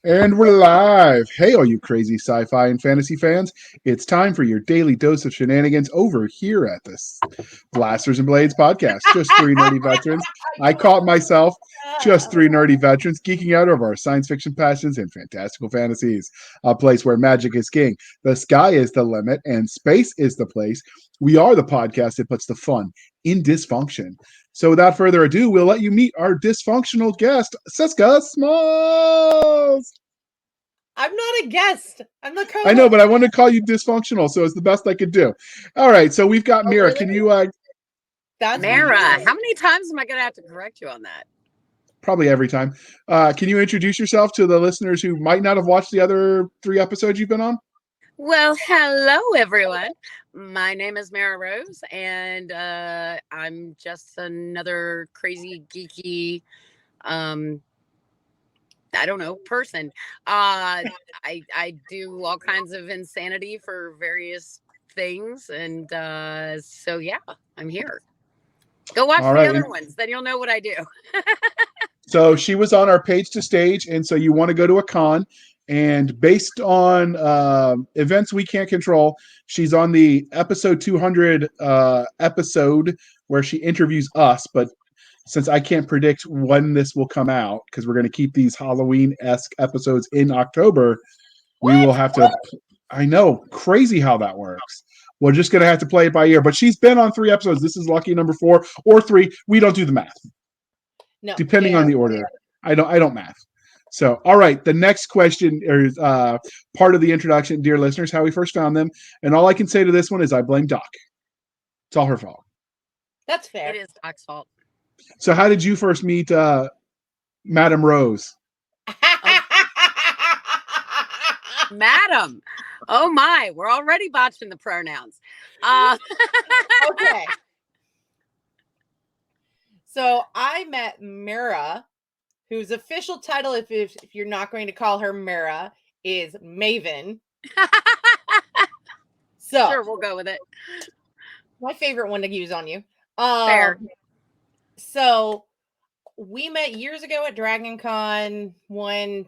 And we're live. Hey, all you crazy sci-fi and fantasy fans. It's time for your daily dose of shenanigans over here at this Blasters and Blades podcast. Just three nerdy veterans. I caught myself just three nerdy veterans geeking out over our science fiction passions and fantastical fantasies. A place where magic is king, the sky is the limit, and space is the place. We are the podcast that puts the fun in dysfunction. So without further ado, we'll let you meet our dysfunctional guest, Cisca Smalls. I'm not a guest. I'm the co-host. I know, but I want to call you dysfunctional, so it's the best I could do. All right, so we've got Mira. Really? Can you That's Mara, how many times am I going to have to correct you on that? probably every time. Can you introduce yourself to the listeners who might not have watched the other 3 episodes you've been on? Well, hello, everyone. My name is Mara Rose, and I'm just another crazy, geeky, I don't know, person. I do all kinds of insanity for various things, and so yeah, I'm here. Go watch All the right. other ones, then you'll know what I do. So she was on our page to stage, and so you want to go to a con, and based on events we can't control, she's on the episode 200 episode where she interviews us, but since I can't predict when this will come out, because we're going to keep these Halloween-esque episodes in October, we will have to. I know, crazy how that works. We're just going to have to play it by ear. But she's been on 3 episodes. This is lucky number 4 or 3. We don't do the math, depending on the order. I don't math. So, all right. The next question is part of the introduction, dear listeners, how we first found them. And all I can say to this one is I blame Doc. It's all her fault. That's fair. It is Doc's fault. So how did you first meet Madam Rose? Madam. Oh my, we're already botching the pronouns. Okay. So I met Mara, whose official title, if you're not going to call her Mara, is Maven. So Sure, we'll go with it. My favorite one to use on you. Fair. So we met years ago at Dragon Con. One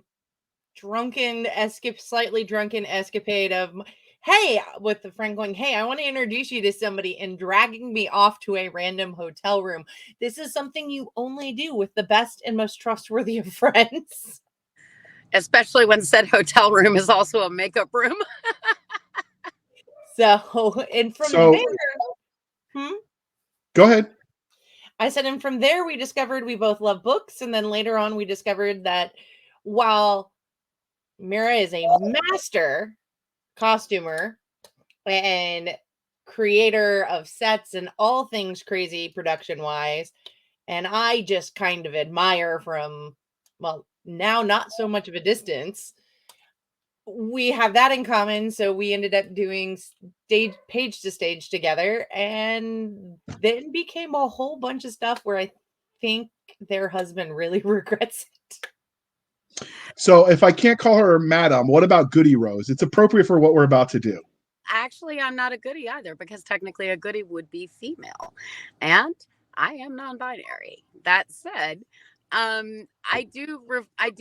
slightly drunken escapade of, hey, with the friend going, hey, I want to introduce you to somebody, and dragging me off to a random hotel room. This is something you only do with the best and most trustworthy of friends. Especially when said hotel room is also a makeup room. So, and from there... Go ahead. I said, and from there we discovered we both love books. And then later on we discovered that while Mira is a master costumer and creator of sets and all things crazy production wise, and I just kind of admire from, well, now not so much of a distance, we have that in common. So we ended up doing page to stage together, and then became a whole bunch of stuff where I think their husband really regrets it. So if I can't call her Madam, what about Goody Rose? It's appropriate for what we're about to do. Actually, I'm not a goody either, because technically a goody would be female, and I am non-binary. That said, I do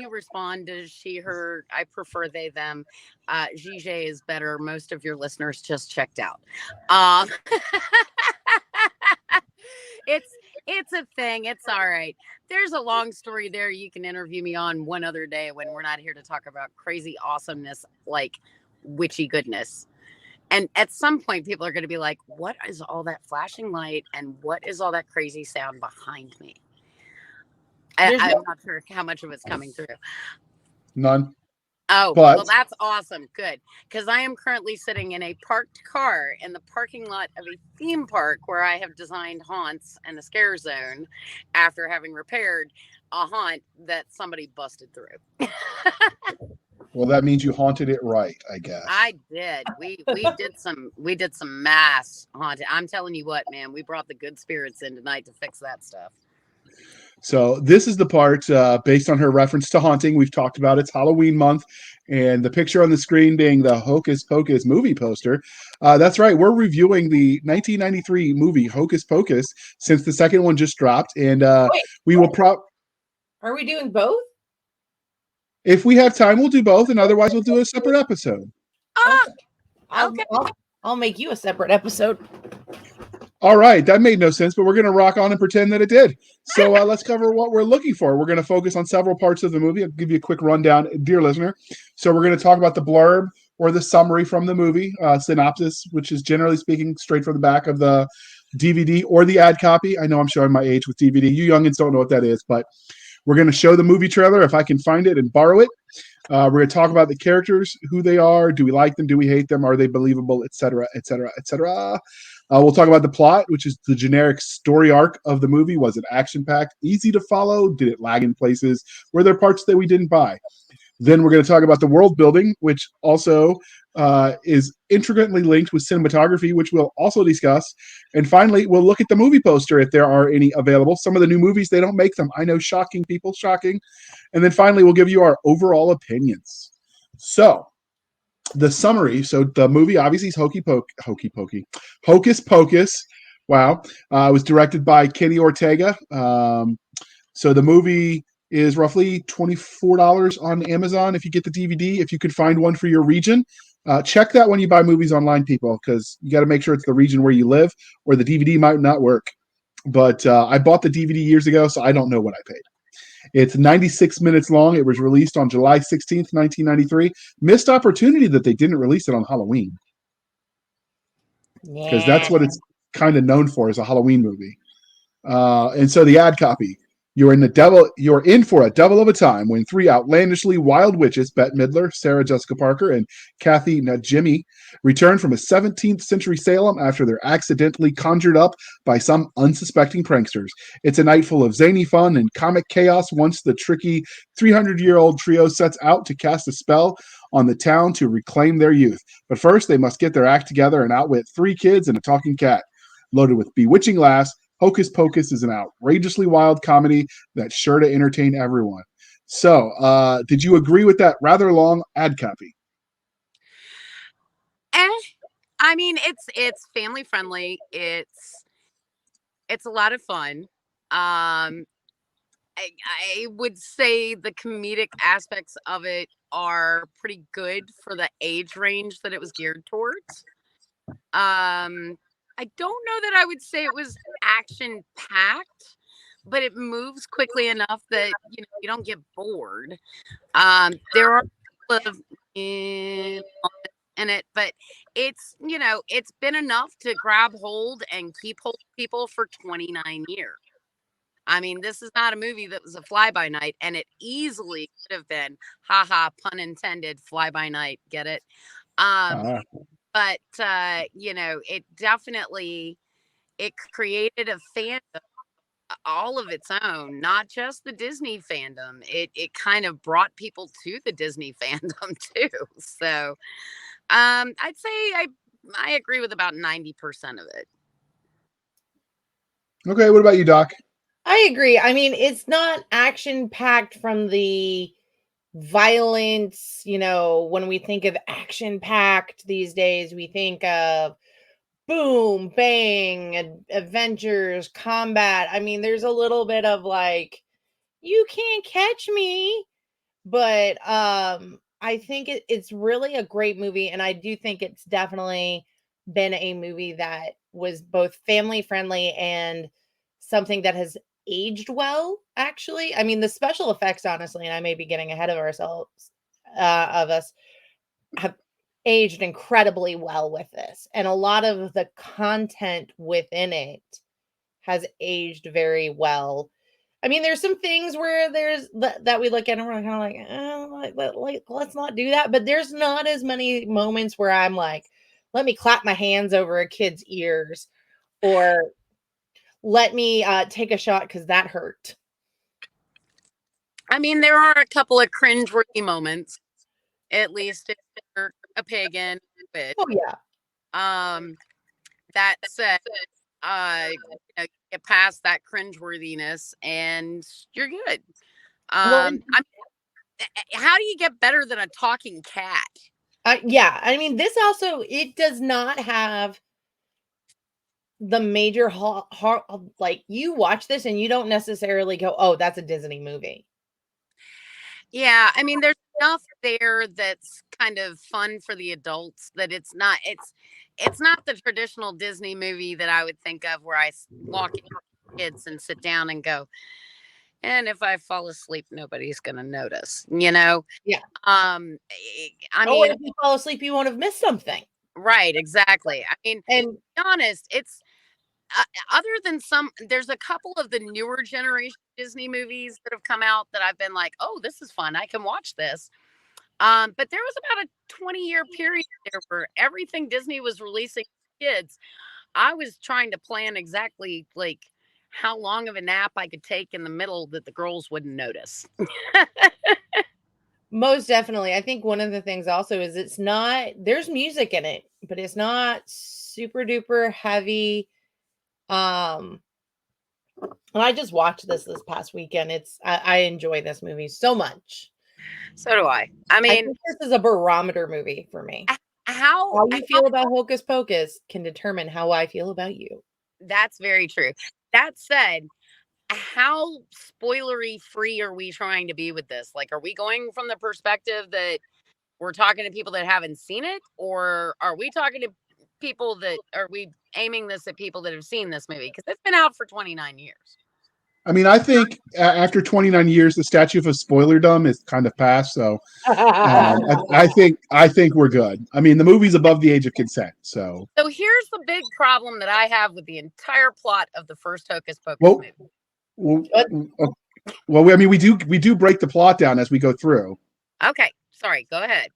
respond to she, her. I prefer they, them. Gige is better. Most of your listeners just checked out. It's a thing. It's all right. There's a long story there. You can interview me on one other day when we're not here to talk about crazy awesomeness, like witchy goodness. And at some point, people are going to be like, what is all that flashing light? And what is all that crazy sound behind me? I'm not sure how much of it's coming through. None. Oh, well, that's awesome. Good. Because I am currently sitting in a parked car in the parking lot of a theme park where I have designed haunts and a scare zone after having repaired a haunt that somebody busted through. Well, that means you haunted it right, I guess. I did. We did some mass haunting. I'm telling you what, man, we brought the good spirits in tonight to fix that stuff. So this is the part based on her reference to haunting. We've talked about it's Halloween month, and the picture on the screen being the Hocus Pocus movie poster. That's right. We're reviewing the 1993 movie Hocus Pocus since the second one just dropped, and we will Are we doing both? If we have time, we'll do both, and otherwise, we'll do a separate episode. Okay. I'll make you a separate episode. All right, that made no sense, but we're going to rock on and pretend that it did. So let's cover what we're looking for. We're going to focus on several parts of the movie. I'll give you a quick rundown, dear listener. So we're going to talk about the blurb or the summary from the movie, synopsis, which is generally speaking straight from the back of the DVD or the ad copy. I know I'm showing my age with DVD. You youngins don't know what that is, but we're going to show the movie trailer if I can find it and borrow it. We're going to talk about the characters, who they are, do we like them, do we hate them, are they believable, etc., etc., etc. We'll talk about the plot, which is the generic story arc of the movie. Was it action-packed, easy to follow? Did it lag in places? Were there parts that we didn't buy? Then we're going to talk about the world building, which also is intricately linked with cinematography, which we'll also discuss. And finally, we'll look at the movie poster if there are any available. Some of the new movies, they don't make them. I know, shocking people, shocking. And then finally, we'll give you our overall opinions. So, the summary. So the movie obviously is Hocus Pocus. Wow. It was directed by Kenny Ortega. So the movie is roughly $24 on Amazon if you get the DVD, if you could find one for your region. Check that when you buy movies online, people, because you got to make sure it's the region where you live, or the DVD might not work. But I bought the DVD years ago, so I don't know what I paid. It's 96 minutes long. It was released on July 16th, 1993. Missed opportunity that they didn't release it on Halloween, because that's what it's kind of known for, as a Halloween movie. And so the ad copy. You're in for a devil of a time when three outlandishly wild witches, Bette Midler, Sarah Jessica Parker, and Kathy Najimy, return from a 17th century Salem after they're accidentally conjured up by some unsuspecting pranksters. It's a night full of zany fun and comic chaos once the tricky 300-year-old trio sets out to cast a spell on the town to reclaim their youth. But first, they must get their act together and outwit three kids and a talking cat. Loaded with bewitching laughs, Hocus Pocus is an outrageously wild comedy that's sure to entertain everyone. So, did you agree with that rather long ad copy? I mean, it's family friendly. It's a lot of fun. I would say the comedic aspects of it are pretty good for the age range that it was geared towards. I don't know that I would say it was action packed, but it moves quickly enough that you don't get bored. There are a couple of in it, but it's been enough to grab hold and keep hold of people for 29 years. I mean, this is not a movie that was a fly by night, and it easily could have been, haha, pun intended, fly by night. Get it? But it definitely created a fandom all of its own, not just the Disney fandom. It kind of brought people to the Disney fandom too. So I'd say I agree with about 90% of it. Okay, what about you, Doc? I agree. I mean, it's not action packed from the violence. When we think of action packed these days, we think of boom, bang, adventures, combat. I mean, there's a little bit of like, you can't catch me. But I think it's really a great movie. And I do think it's definitely been a movie that was both family friendly and something that has aged well, actually. I mean, the special effects, honestly, and I may be getting ahead of ourselves, of us, have aged incredibly well with this. And a lot of the content within it has aged very well. I mean, there's some things where there's that we look at and we're kind of like, let's not do that. But there's not as many moments where I'm like, let me clap my hands over a kid's ears, or let me take a shot because that hurt. I mean, there are a couple of cringeworthy moments, at least if you're a pagan. Oh yeah. That said, you get past that cringeworthiness and you're good. How do you get better than a talking cat? Yeah, I mean, this also, it does not have the major like, you watch this and you don't necessarily go, oh, that's a Disney movie. Yeah, I mean, there's enough there that's kind of fun for the adults that it's not the traditional Disney movie that I would think of where walk in with kids and sit down and go, and if I fall asleep, nobody's gonna notice, you know? Yeah. I Or mean, if you fall asleep, you won't have missed something. right, exactly. I mean, to And be honest, it's other than there's a couple of the newer generation Disney movies that have come out that I've been like, oh, this is fun. I can watch this. But there was about a 20-year period there where everything Disney was releasing for kids, I was trying to plan exactly like how long of a nap I could take in the middle that the girls wouldn't notice. most definitely, I think one of the things also is there's music in it, but it's not super duper heavy. And I just watched this past weekend. I enjoy this movie so much. So do I. I I mean, think this is a barometer movie for me. how, How you feel about Hocus Pocus can determine how I feel about you. that's very true. That said, how spoilery free are we trying to be with this? Like, are we going from the perspective that we're talking to people that haven't seen it, or are we talking to people that are we aiming this at people that have seen this movie? Because it's been out for 29 years. I mean, I think after 29 years, the statute of spoilerdom is kind of passed. So I think we're good. I mean, the movie's above the age of consent. So here's the big problem that I have with the entire plot of the first Hocus Pocus well, movie. well, I mean, we do break the plot down as we go through. Okay, sorry, go ahead.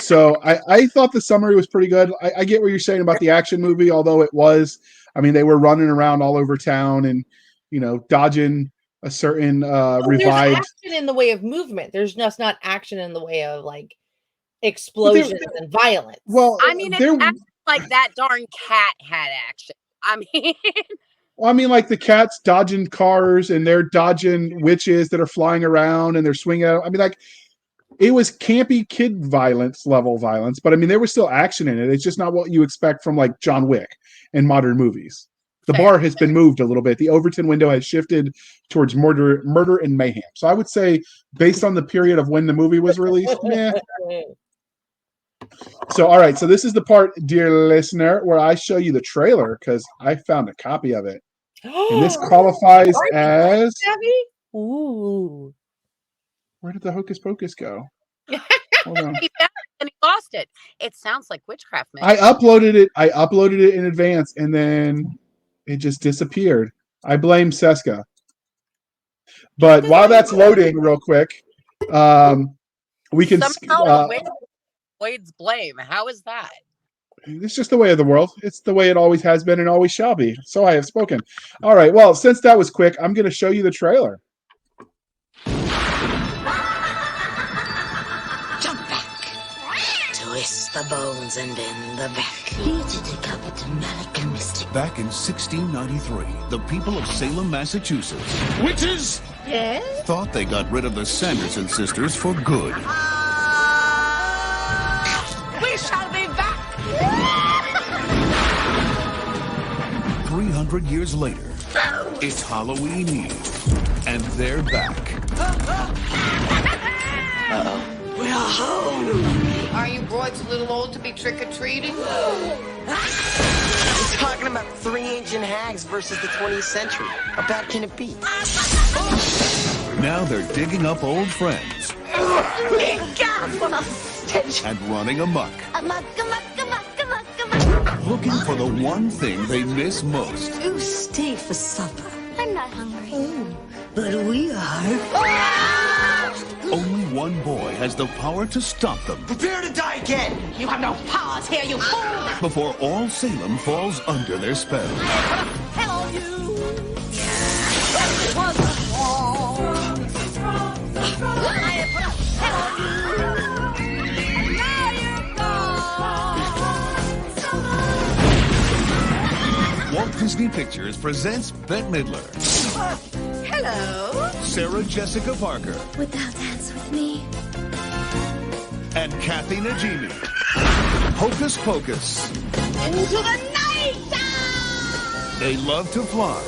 So I thought the summary was pretty good. I get what you're saying about the action movie, although it was, I mean, they were running around all over town and, dodging a certain revived. There's action in the way of movement. There's just not action in the way of like explosions and violence. Well, I mean, it's like that darn cat had action. I mean, well, I mean, like the cat's dodging cars and they're dodging witches that are flying around and they're swinging out. I mean, like it was campy kid level violence, but I mean, there was still action in it. It's just not what you expect from like John Wick in modern movies. The bar has been moved a little bit. The Overton window has shifted towards murder and mayhem. So I would say, based on the period of when the movie was released, meh. So, all right. So this is the part, dear listener, where I show you the trailer because I found a copy of it. And this qualifies as... Ooh. Where did the Hocus Pocus go? Hold on. He found it and he lost it. It sounds like witchcraft, man. I uploaded it in advance, and then it just disappeared. I blame Cisca. But while that's loading real quick, we can... Somehow avoids blame. How is that? It's just the way of the world. It's the way it always has been and always shall be. So I have spoken. All right. Well, since that was quick, I'm going to show you the trailer. Jump back. Twist the bones and bend the back. Back in 1693, the people of Salem, Massachusetts, witches, Yes? thought they got rid of the Sanderson sisters for good. We shall be back. 300 years later, it's Halloween Eve, and they're back. We're home. Are you broads a little old to be trick-or-treating? We're talking about 3 ancient hags versus the 20th century. How bad can it be? Now they're digging up old friends God, what a stench. and running amok, looking for the one thing they miss most. You stay for supper. I'm not hungry. But we are. Only one boy has the power to stop them Prepare to die again! You have no powers here, you fool! before all Salem falls under their spell. Hello, you! Walt Disney Pictures presents Bette Midler, Hello? Sarah Jessica Parker, Would thou dance with me? and Kathy Najimy. Hocus Pocus. Into the night! They love to fly,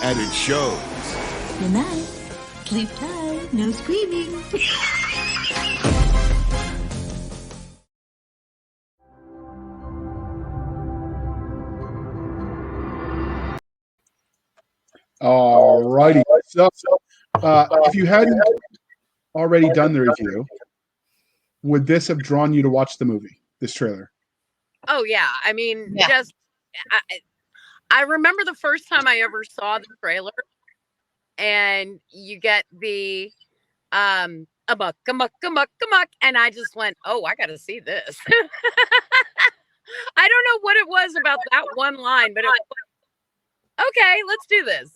and it shows. Good night. Sleep tight. No screaming. All righty. So, if you hadn't already done the review, would this have drawn you to watch the movie, this trailer? Oh yeah, I mean, Yeah. just I remember the first time I ever saw the trailer, and you get the amok, and I just went, oh, I got to see this. I don't know what it was about that one line, but it was, okay, let's do this.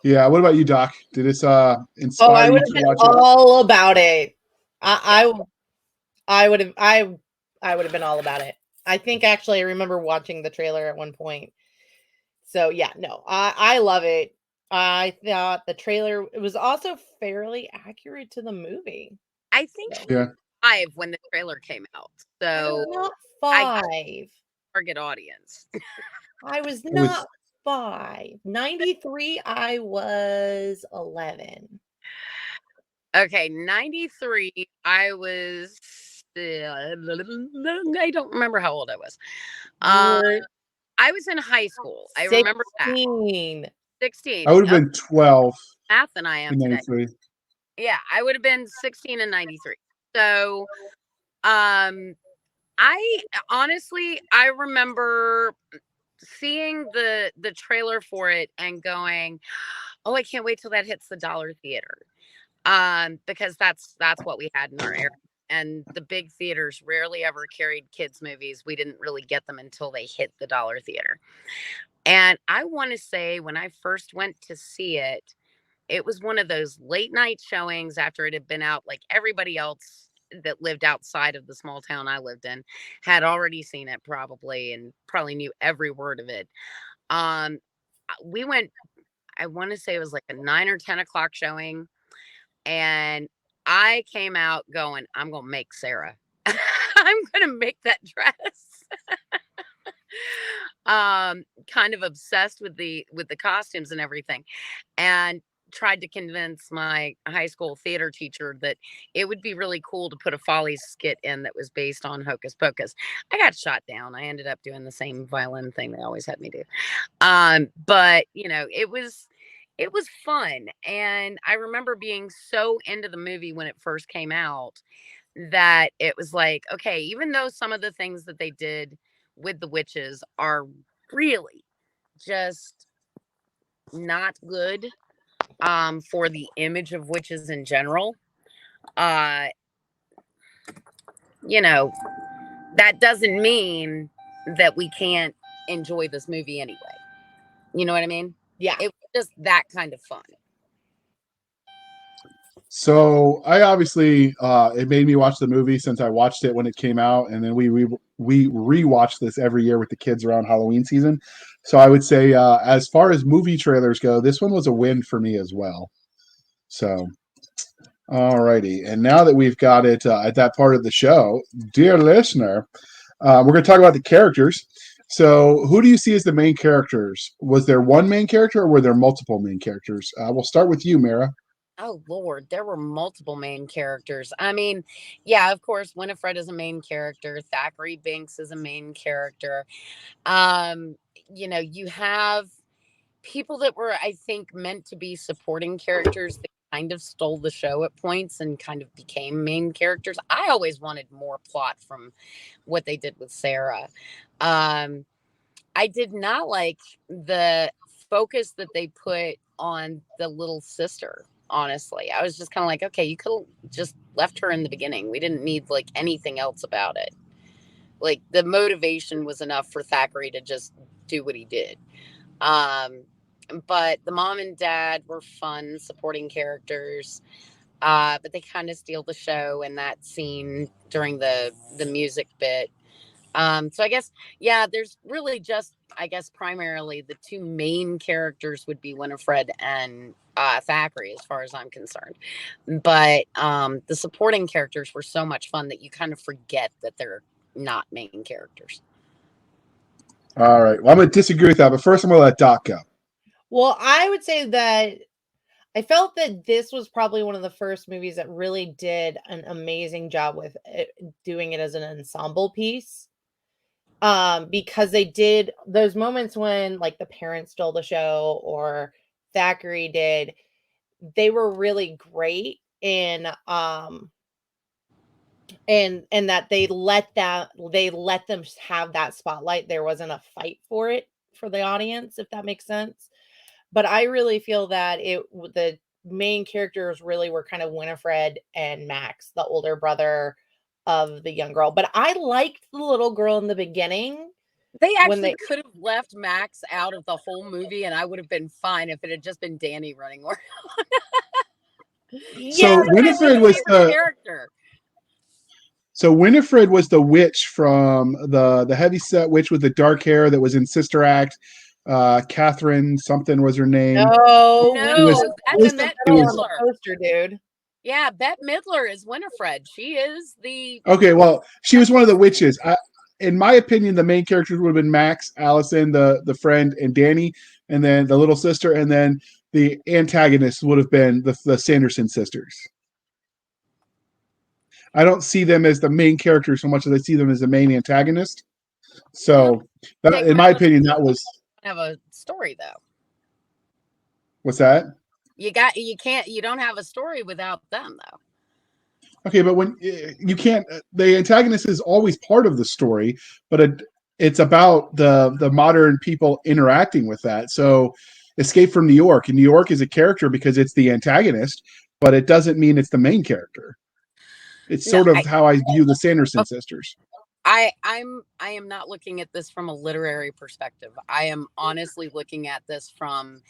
Yeah. What about you, Doc? Did this I inspire you would have to been watch it? all about it. I would have been all about it. I think actually I remember watching the trailer at one point. So yeah, no, I love it. I thought the trailer, it was also fairly accurate to the movie. I think So. Yeah. 5 when the trailer came out, so Not I 5. target audience. I was was- not 5. 93, I was 11. Okay, 93, I was I don't remember how old I was. I was in high school. I remember that. 16. 16. I would have been 12 math than I am in today. 93. Yeah, I would have been 16 in 93. So, I honestly, I remember seeing the trailer for it and going, "Oh, I can't wait till that hits the dollar theater." Because that's what we had in our area. And the big theaters rarely ever carried kids movies. We didn't really get them until they hit the dollar theater. And I want to say when I first went to see it, it was one of those late night showings after it had been out. Like everybody else that lived outside of the small town I lived in had already seen it probably and probably knew every word of it. We went, I want to say it was like a 9 or 10 o'clock showing. And I came out going, I'm going to make Sarah. I'm going to make that dress. Kind of obsessed with the costumes and everything. And tried to convince my high school theater teacher that it would be really cool to put a Follies skit in that was based on Hocus Pocus. I got shot down. I ended up doing the same violin thing they always had me do. But you know, it was fun. And I remember being so into the movie when it first came out that it was like, okay, even though some of the things that they did with the witches are really just not good for the image of witches in general, you know, that doesn't mean that we can't enjoy this movie anyway. You know what I mean? Yeah. It was just that kind of fun. So I obviously it made me watch the movie since I watched it when it came out, and then we rewatch this every year with the kids around Halloween season. So I would say as far as movie trailers go, this one was a win for me as well. So, alrighty, and now that we've got it at that part of the show, dear listener, we're going to talk about the characters. So, who do you see as the main characters? Was there one main character, or were there multiple main characters? We'll start with you, Mara. Oh Lord, there were multiple main characters. I mean, yeah, of course, Winifred is a main character. Thackeray Binks is a main character. You know, you have people that were, I think, meant to be supporting characters that kind of stole the show at points and kind of became main characters. I always wanted more plot from what they did with Sarah. I did not like the focus that they put on the little sister. Honestly, I was just kind of like, okay, you could have just left her in the beginning. We didn't need like anything else about it. Like the motivation was enough for Thackeray to just do what he did. But the mom and dad were fun supporting characters. But they kind of steal the show in that scene during the music bit. So I guess, yeah, there's really just, I guess, primarily the two main characters would be Winifred and Thackeray, as far as I'm concerned. But the supporting characters were so much fun that you kind of forget that they're not main characters. All right. Well, I'm going to disagree with that, but first I'm going to let Doc go. Well, I would say that I felt that this was probably one of the first movies that really did an amazing job with doing it as an ensemble piece. Because they did those moments when like the parents stole the show or Thackeray did, they were really great in and that they let them have that spotlight. There wasn't a fight for it for the audience, if that makes sense. But I really feel that the main characters really were kind of Winifred and Max, the older brother of the young girl. But I liked the little girl in the beginning. They actually could have left Max out of the whole movie, and I would have been fine if it had just been Danny running around. So Winifred was the character. So Winifred was the witch from the heavyset witch with the dark hair that was in Sister Act. Catherine something was her name. No, that's Bette Midler. Poster, dude. Yeah, Bette Midler is Winifred. She is the Okay. Well, she was one of the witches. In my opinion, the main characters would have been Max, Allison, the friend, and Danny, and then the little sister, and then the antagonist would have been the Sanderson sisters. I don't see them as the main character so much as I see them as the main antagonist. So, in my opinion, that was have a story though. What's that? You don't have a story without them though. Okay, but when you can't, the antagonist is always part of the story, but it's about the modern people interacting with that. So, Escape from New York, and New York is a character because it's the antagonist, but it doesn't mean it's the main character. It's sort of how I view the Sanderson sisters. I am not looking at this from a literary perspective. I am honestly looking at this from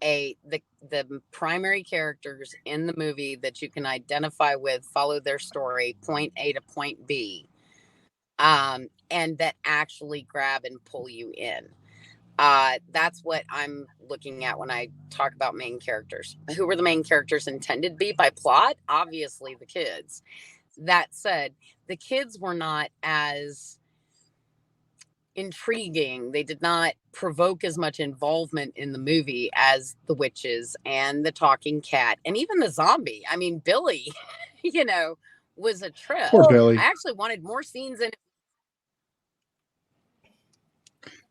the primary characters in the movie that you can identify with, follow their story, point A to point B, and that actually grab and pull you in. That's what I'm looking at when I talk about main characters. Who were the main characters intended to be by plot? Obviously the kids. That said, the kids were not as intriguing. They did not provoke as much involvement in the movie as the witches and the talking cat and even the zombie. I mean, Billy, was a trip. Poor Billy. I actually wanted more scenes in.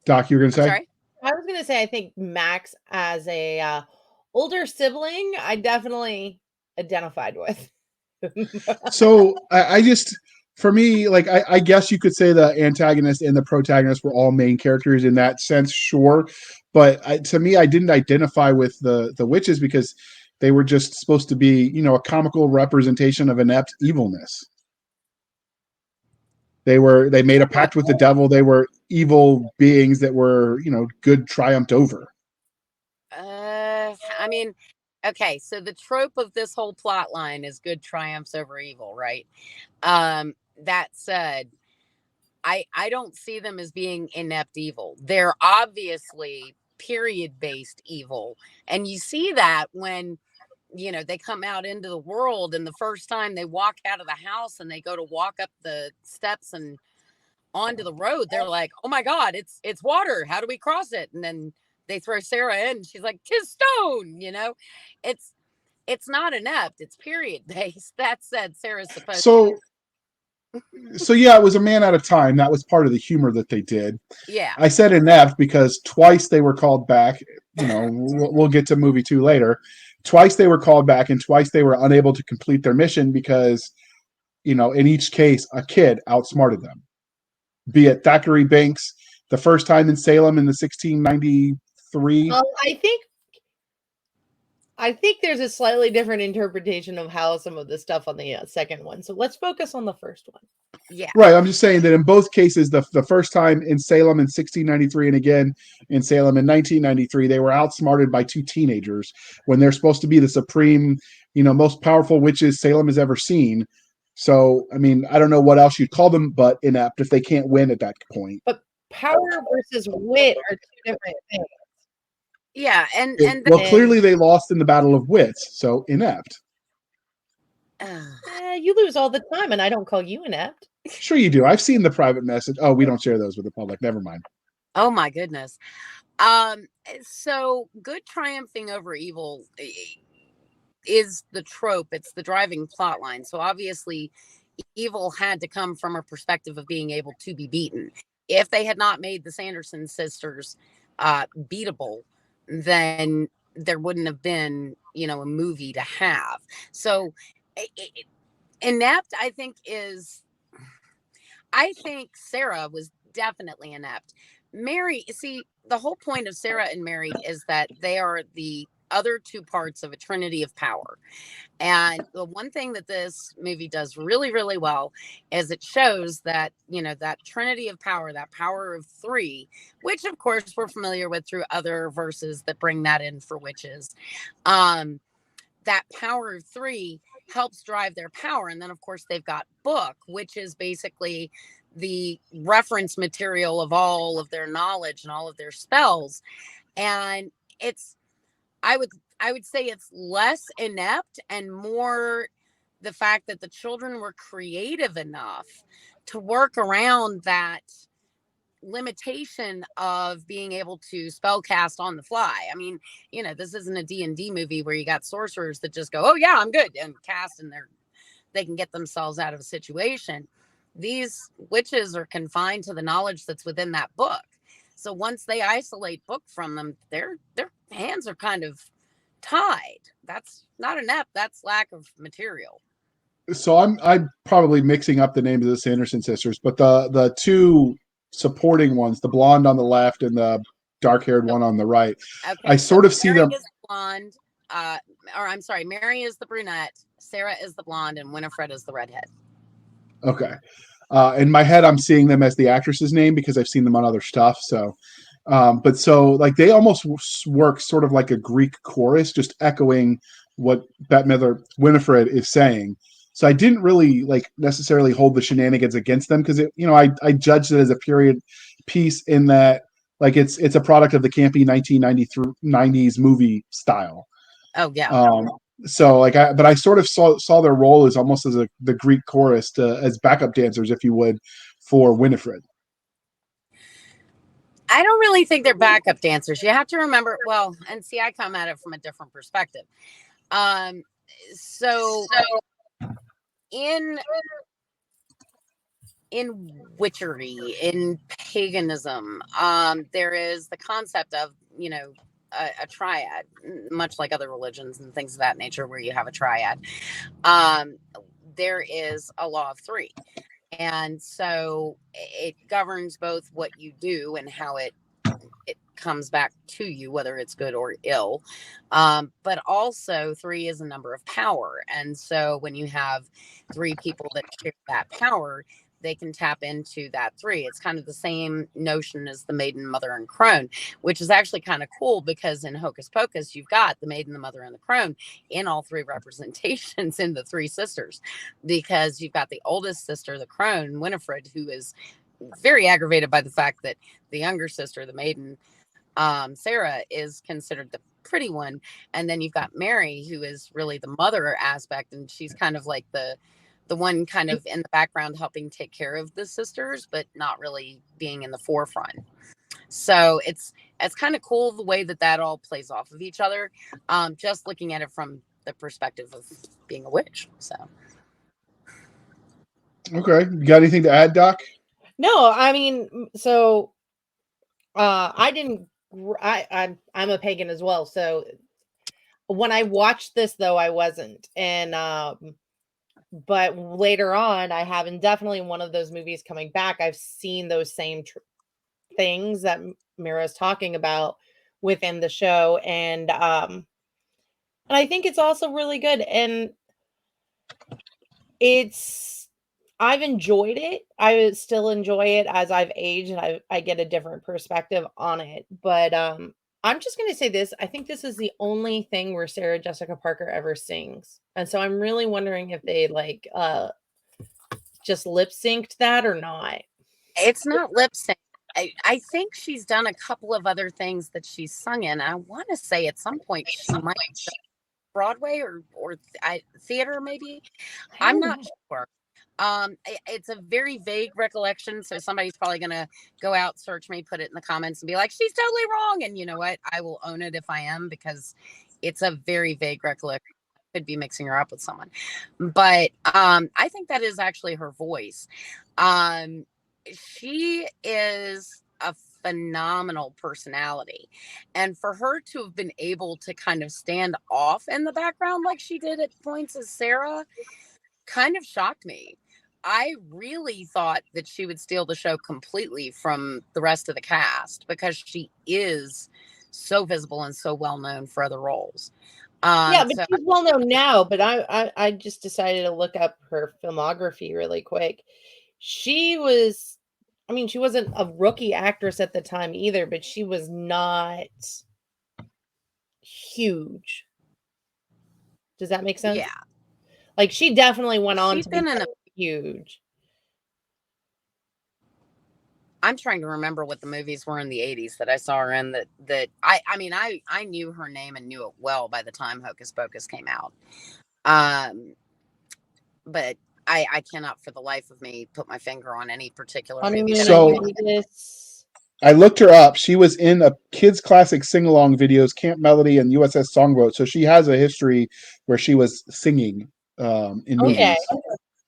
Doc, you were going to say? Sorry? I was going to say, I think Max as a older sibling, I definitely identified with. So I just, for me, like I guess you could say the antagonist and the protagonist were all main characters in that sense, sure. But to me, I didn't identify with the witches because they were just supposed to be, a comical representation of inept evilness. They made a pact with the devil. They were evil beings that were, good triumphed over. I mean, okay, so the trope of this whole plot line is good triumphs over evil, right? That said, I don't see them as being inept evil. They're obviously period-based evil. And you see that when, they come out into the world and the first time they walk out of the house and they go to walk up the steps and onto the road, they're like, oh my God, it's water. How do we cross it? And then they throw Sarah in. She's like, 'tis stone, It's not inept. It's period based. That said, Sarah's supposed to. So yeah, it was a man at a time. That was part of the humor that they did. Yeah. I said inept because twice they were called back. We'll get to movie 2 later. Twice they were called back, and twice they were unable to complete their mission because, in each case, a kid outsmarted them. Be it Thackeray Binks, the first time in Salem in the 1693. I think there's a slightly different interpretation of how some of the stuff on the second one. So let's focus on the first one. Yeah. Right. I'm just saying that in both cases, the first time in Salem in 1693 and again in Salem in 1993, they were outsmarted by 2 teenagers when they're supposed to be the supreme, most powerful witches Salem has ever seen. So, I mean, I don't know what else you'd call them, but inept if they can't win at that point. But power versus wit are 2 different things. Yeah, and clearly they lost in the battle of wits, so inept. You lose all the time, and I don't call you inept. Sure you do. I've seen the private message. Oh, we don't share those with the public. Never mind. Oh my goodness. So good triumphing over evil. is the trope. It's the driving plot line. So obviously evil had to come from a perspective of being able to be beaten. If they had not made the Sanderson sisters beatable, then there wouldn't have been, a movie to have. So inept, I think Sarah was definitely inept. Mary, see, the whole point of Sarah and Mary is that they are the other two parts of a trinity of power. And the one thing that this movie does really, really well is it shows that, that trinity of power, that power of three, which of course we're familiar with through other verses that bring that in for witches. That power of three helps drive their power. And then of course they've got book, which is basically the reference material of all of their knowledge and all of their spells. And I would say it's less inept and more the fact that the children were creative enough to work around that limitation of being able to spell cast on the fly. I mean, this isn't a D&D movie where you got sorcerers that just go, oh yeah, I'm good, and cast, and they can get themselves out of a situation. These witches are confined to the knowledge that's within that book. So once they isolate book from them, their hands are kind of tied. That's not inept, that's lack of material. So I'm probably mixing up the names of the Sanderson sisters, but the two supporting ones, the blonde on the left and the dark-haired one on the right, Okay, I sort of see Mary them. is blonde, or I'm sorry, Mary is the brunette, Sarah is the blonde, and Winifred is the redhead. Okay. In my head, I'm seeing them as the actress's name because I've seen them on other stuff. So, but so like they almost work sort of like a Greek chorus, just echoing what Bette Midler Winifred is saying. So I didn't really like necessarily hold the shenanigans against them because I judged it as a period piece in that like it's a product of the campy 1990s movie style. Oh yeah. So like but I sort of saw their role as almost as the Greek chorus as backup dancers, if you would, for Winifred. I don't really think they're backup dancers. You have to remember, well, and see, I come at it from a different perspective. So in witchery, in paganism, there is the concept of, a triad, much like other religions and things of that nature, where you have a triad. There is a law of three. And so it governs both what you do and how it comes back to you, whether it's good or ill. But also three is a number of power. And so when you have three people that share that power, they can tap into that three. It's kind of the same notion as the maiden, mother, and crone, which is actually kind of cool because in Hocus Pocus, you've got the maiden, the mother, and the crone in all three representations in the three sisters, because you've got the oldest sister, the crone, Winifred, who is very aggravated by the fact that the younger sister, the maiden, Sarah, is considered the pretty one. And then you've got Mary, who is really the mother aspect, and she's kind of like the one kind of in the background helping take care of the sisters, but not really being in the forefront. So it's kind of cool the way that all plays off of each other, just looking at it from the perspective of being a witch. So Okay, you got anything to add, Doc? No, I mean, so I'm a pagan as well, so when I watched this, though, I wasn't. And but later on, I have, and definitely one of those movies coming back, I've seen those same things that Mira's talking about within the show. And I think it's also really good. And I've enjoyed it. I would still enjoy it as I've aged and I get a different perspective on it. But I'm just going to say this. I think this is the only thing where Sarah Jessica Parker ever sings. And so I'm really wondering if they like just lip synced that or not. It's not lip sync. I think she's done a couple of other things that she's sung in. I want to say at some point she might have Broadway or theater, maybe. I'm not sure. It's a very vague recollection, so somebody's probably gonna go out, search me, put it in the comments, and be like, "She's totally wrong." And you know what? I will own it if I am, because it's a very vague recollection could be mixing her up with someone. But I think that is actually her voice. She is a phenomenal personality. And for her to have been able to kind of stand off in the background like she did at points as Sarah kind of shocked me. I really thought that she would steal the show completely from the rest of the cast because she is so visible and so well known for other roles. Yeah, but So she's well known now. But I just decided to look up her filmography really quick. She was, I mean, she wasn't a rookie actress at the time either, but she was not huge. Does that make sense? yeah, Like she definitely went on she's to been in become a. huge. I'm trying to remember what the movies were in the 80s that I saw her in that I mean I knew her name and knew it well by the time Hocus Pocus came out. But I cannot for the life of me put my finger on any particular movie that So- I knew. I looked her up. She was in a kids classic sing along videos, Camp Melody and USS Songboat. So she has a history where she was singing in movies. Okay.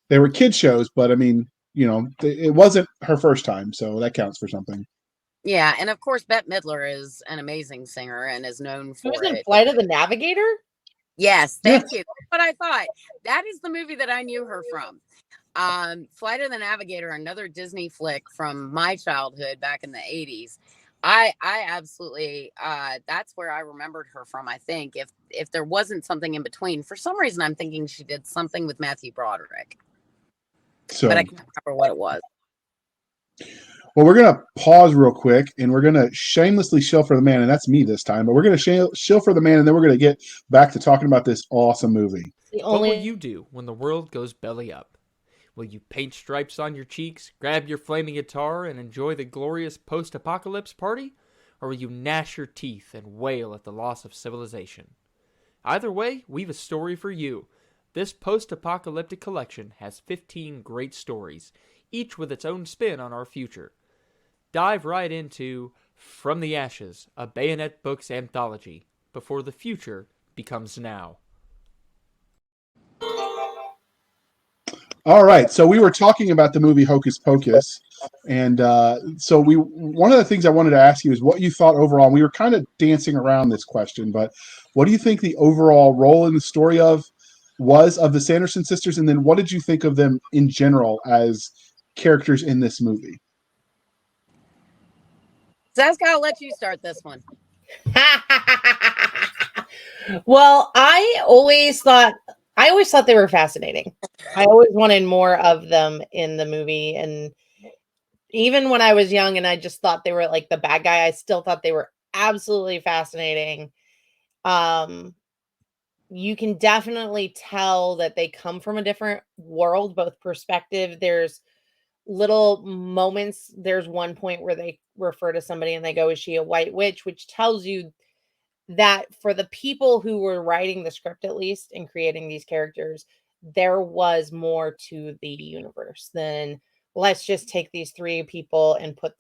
They were kid shows, but I mean, it wasn't her first time, so that counts for something. Yeah, and of course Bette Midler is an amazing singer and is known She was for in it. Flight of the Navigator? Yes, thank you. That's what I thought. That is the movie that I knew her from. Flight of the Navigator, another Disney flick from my childhood back in the 80s. I absolutely that's where I remembered her from. I think if there wasn't something in between, for some reason I'm thinking she did something with Matthew Broderick, So, but I can't remember what it was. well, we're gonna pause real quick, and we're gonna shamelessly shill for the man, and that's me this time. But we're gonna shill for the man, and then we're gonna get back to talking about this awesome movie. What will you do when the world goes belly up? Will you paint stripes on your cheeks, grab your flaming guitar, and enjoy the glorious post-apocalypse party? Or will you gnash your teeth and wail at the loss of civilization? Either way, we've a story for you. This post-apocalyptic collection has 15 great stories, each with its own spin on our future. Dive right into From the Ashes, a Bayonet Books anthology, before the future becomes now. All right, so we were talking about the movie Hocus Pocus, and so one of the things I wanted to ask you is what you thought overall. And we were kind of dancing around this question, but what do you think the overall role in the story was of the Sanderson sisters, and then what did you think of them in general as characters in this movie? Cisca, I'll let you start this one. Well, I always thought they were fascinating. I always wanted more of them in the movie. And even when I was young and I just thought they were like the bad guy, I still thought they were absolutely fascinating. You can definitely tell that they come from a different world, both perspective. There's little moments. There's one point where they refer to somebody and they go, "Is she a white witch?" Which tells you that for the people who were writing the script, at least, and creating these characters, there was more to the universe than let's just take these three people and put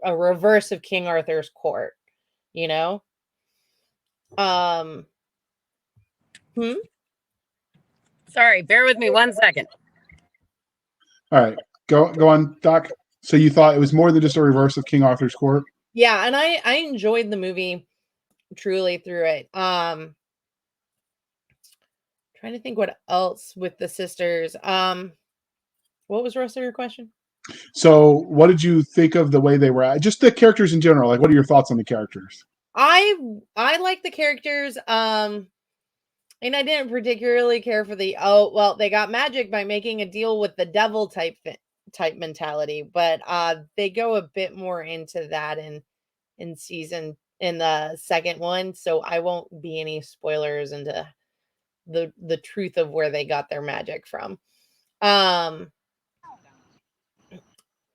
a reverse of King Arthur's court, you know? Sorry, bear with me 1 second. All right, go on, Doc. So you thought it was more than just a reverse of King Arthur's court? Yeah, and I enjoyed the movie truly through it. Trying to think what else with the sisters. What was the rest of your question? So what did you think of the way they were just the characters in general? Like, what are your thoughts on the characters? I like the characters. And I didn't particularly care for they got magic by making a deal with the devil type mentality, but they go a bit more into that in the second one, so I won't be any spoilers into the truth of where they got their magic from.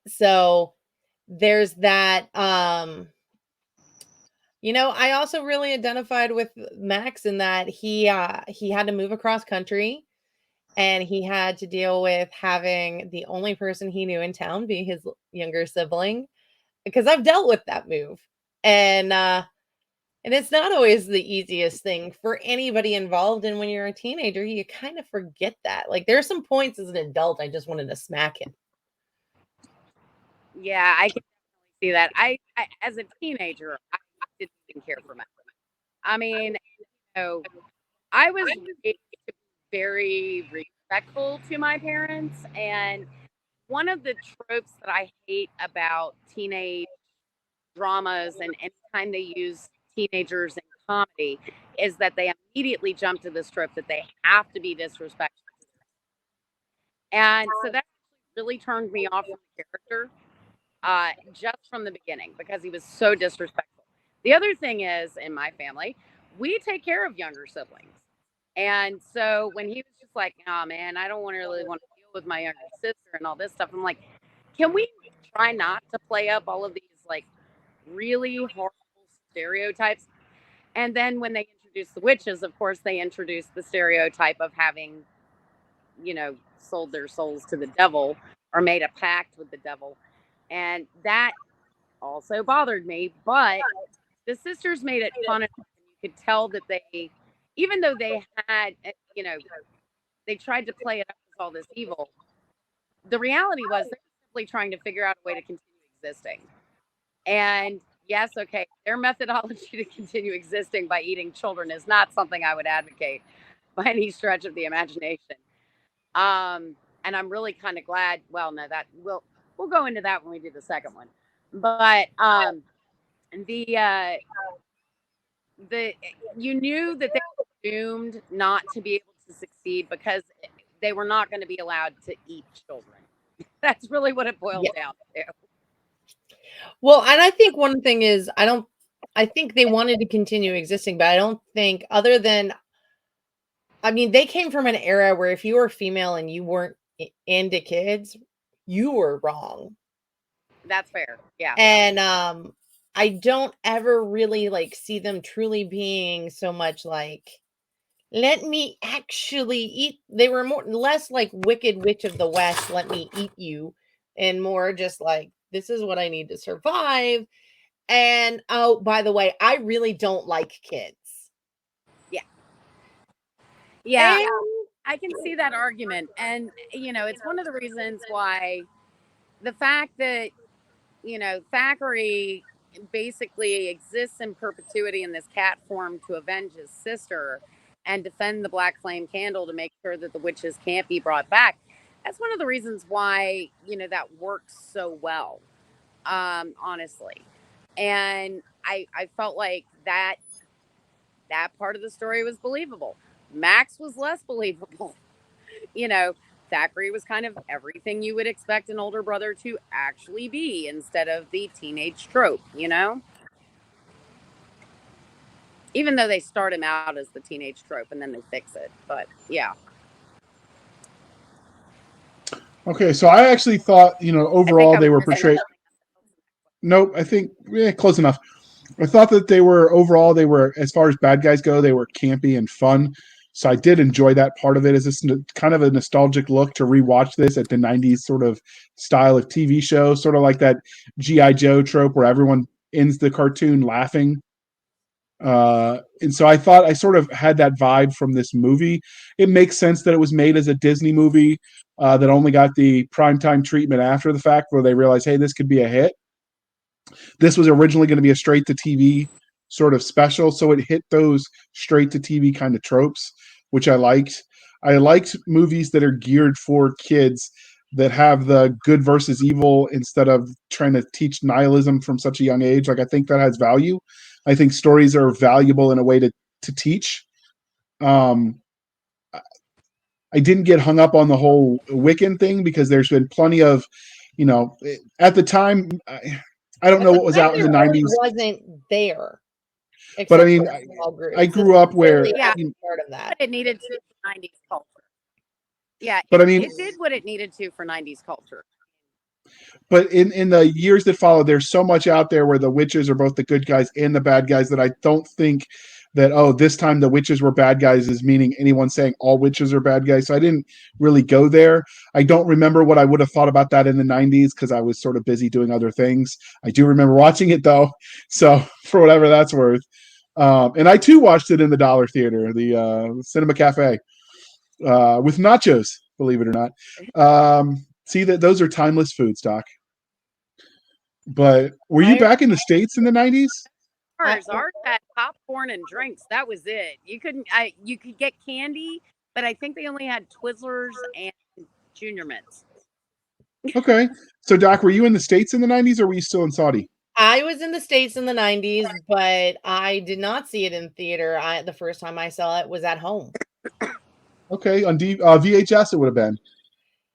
So there's that. I also really identified with Max in that he had to move across country and he had to deal with having the only person he knew in town be his younger sibling, because I've dealt with that move. And And it's not always the easiest thing for anybody involved. And when you're a teenager, you kind of forget that. Like there are some points as an adult I just wanted to smack him. Yeah, I can see that. I as a teenager, I didn't even care for men. I mean, I was raised to be very respectful to my parents, and one of the tropes that I hate about teenage dramas and anytime they use teenagers in comedy is that they immediately jump to this trope that they have to be disrespectful. And so that really turned me off from the character just from the beginning because he was so disrespectful. The other thing is, in my family, we take care of younger siblings. And so when he was just like, oh man, I don't really want to deal with my younger sister and all this stuff, I'm like, can we try not to play up all of these like really horrible stereotypes? And then when they introduced the witches, of course, they introduced the stereotype of having, sold their souls to the devil or made a pact with the devil. And that also bothered me. But the sisters made it fun enough. You could tell that they, even though they had, they tried to play it up as all this evil, the reality was they were simply trying to figure out a way to continue existing. And yes, okay, their methodology to continue existing by eating children is not something I would advocate by any stretch of the imagination. And I'm really kind of glad. Well, no, that we'll go into that when we do the second one. But the you knew that they were doomed not to be able to succeed because they were not going to be allowed to eat children. That's really what it boiled down to. Well, and I think one thing is I think they wanted to continue existing, but I don't think other than, I mean, they came from an era where if you were female and you weren't into kids, you were wrong. That's fair. Yeah. And I don't ever really like see them truly being so much like, let me actually eat. They were less like Wicked Witch of the West, let me eat you, and more just like, this is what I need to survive. And oh, by the way, I really don't like kids. Yeah. Yeah. And I can see that argument. And, it's one of the reasons why the fact that, Thackeray basically exists in perpetuity in this cat form to avenge his sister and defend the Black Flame Candle to make sure that the witches can't be brought back. That's one of the reasons why, that works so well, honestly. And I felt like that part of the story was believable. Max was less believable. Thackeray was kind of everything you would expect an older brother to actually be instead of the teenage trope, Even though they start him out as the teenage trope and then they fix it. But yeah. Okay, so I actually thought, overall they were portrayed. Nope, I think close enough. I thought that they were, as far as bad guys go, they were campy and fun. So I did enjoy that part of it. As this kind of a nostalgic look to rewatch this at the 90s sort of style of TV show, sort of like that G.I. Joe trope where everyone ends the cartoon laughing. And so I thought I sort of had that vibe from this movie. It makes sense that it was made as a Disney movie that only got the primetime treatment after the fact where they realized, hey, this could be a hit. This was originally going to be a straight to TV sort of special, so it hit those straight to TV kind of tropes, which I liked. I liked movies that are geared for kids that have the good versus evil instead of trying to teach nihilism from such a young age. Like, I think that has value. I think stories are valuable in a way to teach. I didn't get hung up on the whole Wiccan thing because there's been plenty of, at the time, I don't know what was out in the 90s. Wasn't there. But I mean, I grew up where part of that. It needed to for 90s culture. Yeah, but I mean, it did what it needed to for 90s culture. But in the years that follow, there's so much out there where the witches are both the good guys and the bad guys that I don't think that, this time the witches were bad guys is meaning anyone saying all witches are bad guys. So I didn't really go there. I don't remember what I would have thought about that in the 90s because I was sort of busy doing other things. I do remember watching it though. So for whatever that's worth. And I too watched it in the Dollar Theater, the Cinema Cafe, with nachos. Believe it or not. See that those are timeless foods, Doc. But were you back in the States in the 90s? Ours had popcorn and drinks. That was it. You could get candy, but I think they only had Twizzlers and Junior Mints. Okay. So, Doc, were you in the States in the 90s or were you still in Saudi? I was in the States in the 90s, but I did not see it in theater. The first time I saw it was at home. Okay. On VHS, it would have been.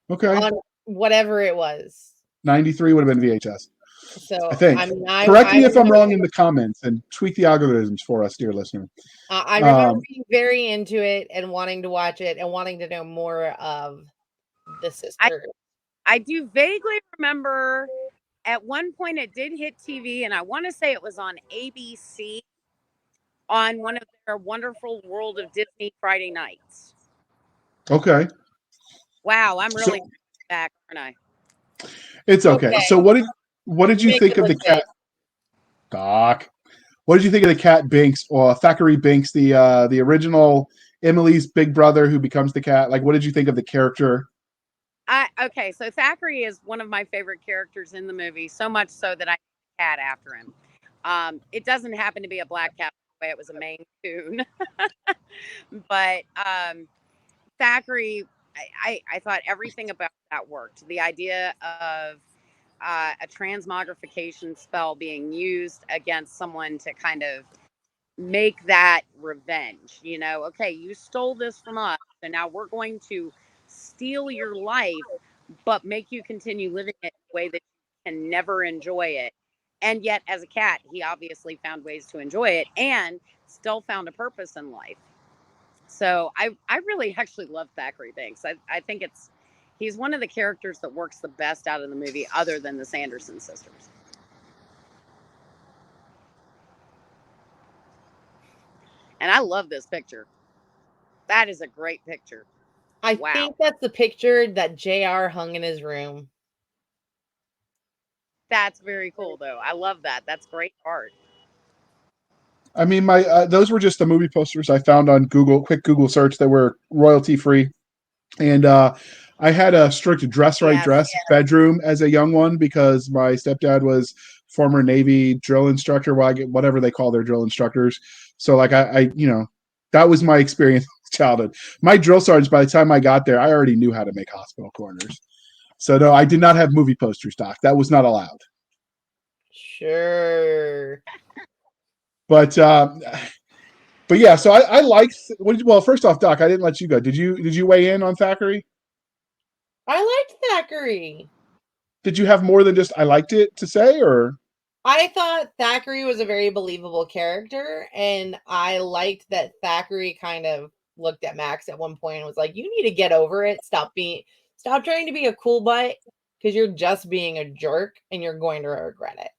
Okay. On whatever it was. 93 would have been VHS. So, I think. Correct me if I'm wrong in the comments and tweak the algorithms for us, dear listener. I remember being very into it and wanting to watch it and wanting to know more of the sisters. I do vaguely remember at one point it did hit TV, and I want to say it was on ABC on one of their Wonderful World of Disney Friday nights. Okay. Wow, I'm really back, aren't I? It's okay. So what did you think of the cat? Doc. What did you think of the cat Binks or Thackeray Binks, the original Emily's big brother who becomes the cat? Like, what did you think of the character? Okay, so Thackeray is one of my favorite characters in the movie, so much so that I named a cat after him. It doesn't happen to be a black cat, by the way, it was a Maine Coon. But Thackeray, I thought everything about that worked. The idea of a transmogrification spell being used against someone to kind of make that revenge. Okay, you stole this from us, and now we're going to steal your life, but make you continue living it in a way that you can never enjoy it. And yet, as a cat, he obviously found ways to enjoy it and still found a purpose in life. So I really actually love Thackeray Binks. I think he's one of the characters that works the best out of the movie, other than the Sanderson sisters. And I love this picture. That is a great picture. I think that's the picture that JR hung in his room. That's very cool, though. I love that. That's great art. I mean, those were just the movie posters I found on Google, quick Google search that were royalty free. And I had a strict dress bedroom as a young one because my stepdad was former Navy drill instructor, whatever they call their drill instructors. So like I that was my experience in childhood. My drill sergeants, by the time I got there, I already knew how to make hospital corners. So no, I did not have movie posters, Doc. That was not allowed. Sure. But yeah, so I liked. Well, first off, Doc, I didn't let you go. Did you weigh in on Thackeray? I liked Thackeray. Did you have more than just I liked it to say, or? I thought Thackeray was a very believable character, and I liked that Thackeray kind of looked at Max at one point and was like, "You need to get over it. Stop trying to be a cool butt, because you're just being a jerk, and you're going to regret it."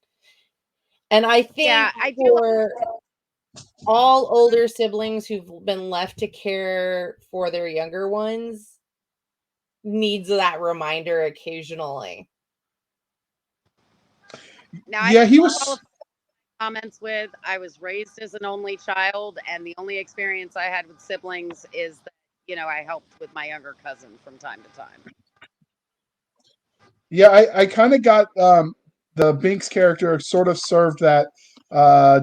And I think for all older siblings who've been left to care for their younger ones, needs that reminder occasionally. Now, yeah, he was comments with. I was raised as an only child, and the only experience I had with siblings is that I helped with my younger cousin from time to time. Yeah, I kind of got the Binks character sort of served that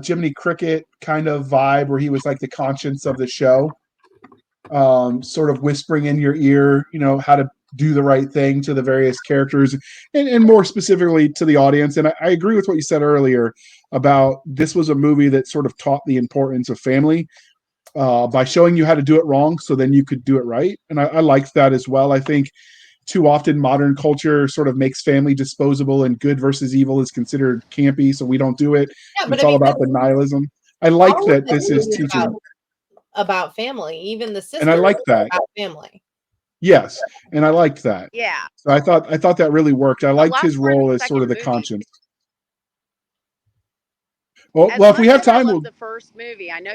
Jiminy Cricket kind of vibe where he was like the conscience of the show, sort of whispering in your ear, how to do the right thing to the various characters and more specifically to the audience. And I agree with what you said earlier about this was a movie that sort of taught the importance of family by showing you how to do it wrong so then you could do it right. And I liked that as well. I think too often modern culture sort of makes family disposable and good versus evil is considered campy, so we don't do it. Yeah, it's all about the nihilism. I like that this is teaching about family, even the sisters, and I like that about family. Yes, and I liked that. Yeah. So I thought that really worked. I liked his role as sort of the conscience. Well, if we have time, we'll the first movie. I know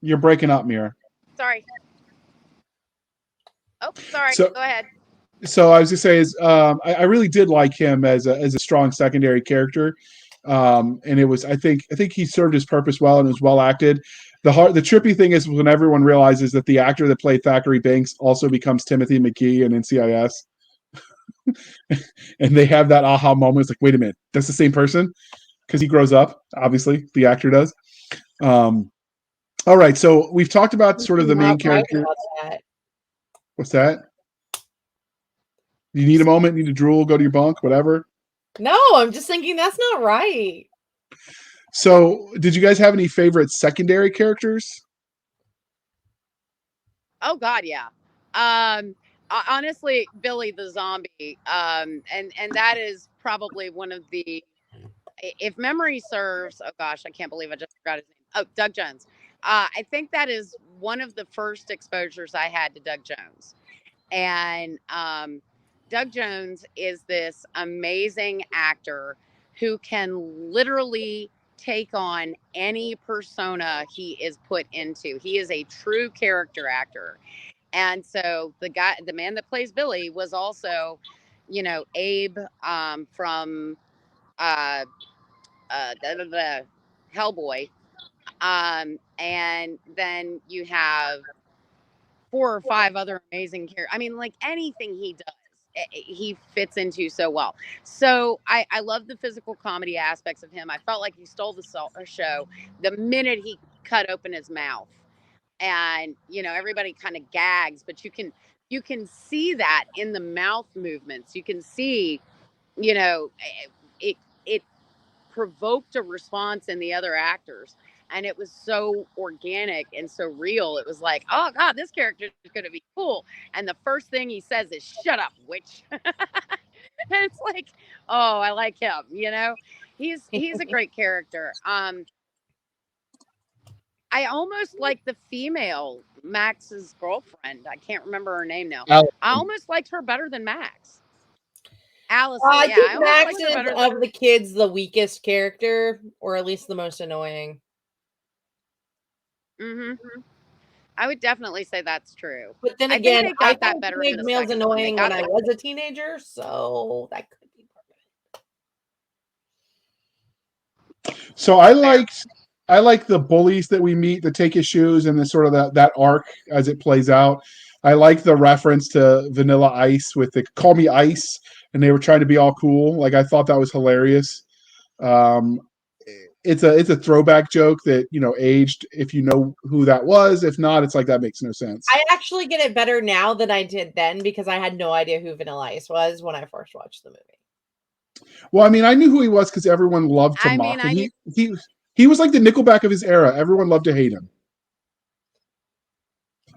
you're breaking up, Mira. Sorry. Oh, sorry. So, go ahead. So I was just saying, I really did like him as a strong secondary character, And it was, I think he served his purpose well, and it was well acted. The trippy thing is when everyone realizes that the actor that played Thackeray Banks also becomes Timothy McGee in NCIS, and they have that aha moment. It's like, wait a minute, that's the same person, because he grows up. Obviously, the actor does. All right, so we've talked about sort of the main character. What's that? You need a moment? Need to drool? Go to your bunk? Whatever. No, I'm just thinking that's not right. So, did you guys have any favorite secondary characters? Oh God, yeah. Honestly, Billy the zombie, and that is probably one of the, if memory serves. Oh gosh, I can't believe I just forgot his name. Oh, Doug Jones. I think that is one of the first exposures I had to Doug Jones, and Doug Jones is this amazing actor who can literally take on any persona he is put into. He is a true character actor. And so the man that plays Billy was also, Abe from Hellboy. And then you have 4 or 5 other amazing characters. I mean, like anything he does, he fits into so well. So I love the physical comedy aspects of him. I felt like he stole the show the minute he cut open his mouth, and everybody kind of gags, but you can see that in the mouth movements. You can see, it provoked a response in the other actors, and it was so organic and so real. It was like, oh God, this character is going to be cool, and the first thing he says is shut up, witch. And it's like, oh, I like him. He's a great character. I almost like the female Max's girlfriend. I can't remember her name now. Allison. I almost liked her better than Max. Allison, I yeah, think I Max almost liked her is better than. of the kids the weakest character, or at least the most annoying. I would definitely say that's true. But then I think again, they I got that found better in teenage the males second one. They annoying got when I that. was a teenager, so that could be part of it. So I like the bullies that we meet that take his shoes, and the sort of that arc as it plays out. I like the reference to Vanilla Ice with the "Call Me Ice," and they were trying to be all cool. Like, I thought that was hilarious. Um, it's a throwback joke that aged if you know who that was. If not, it's like that makes no sense. I actually get it better now than I did then, because I had no idea who Vanilla Ice was when I first watched the movie. Well, I mean, I knew who he was because everyone loved to mock him. He was like the Nickelback of his era. Everyone loved to hate him.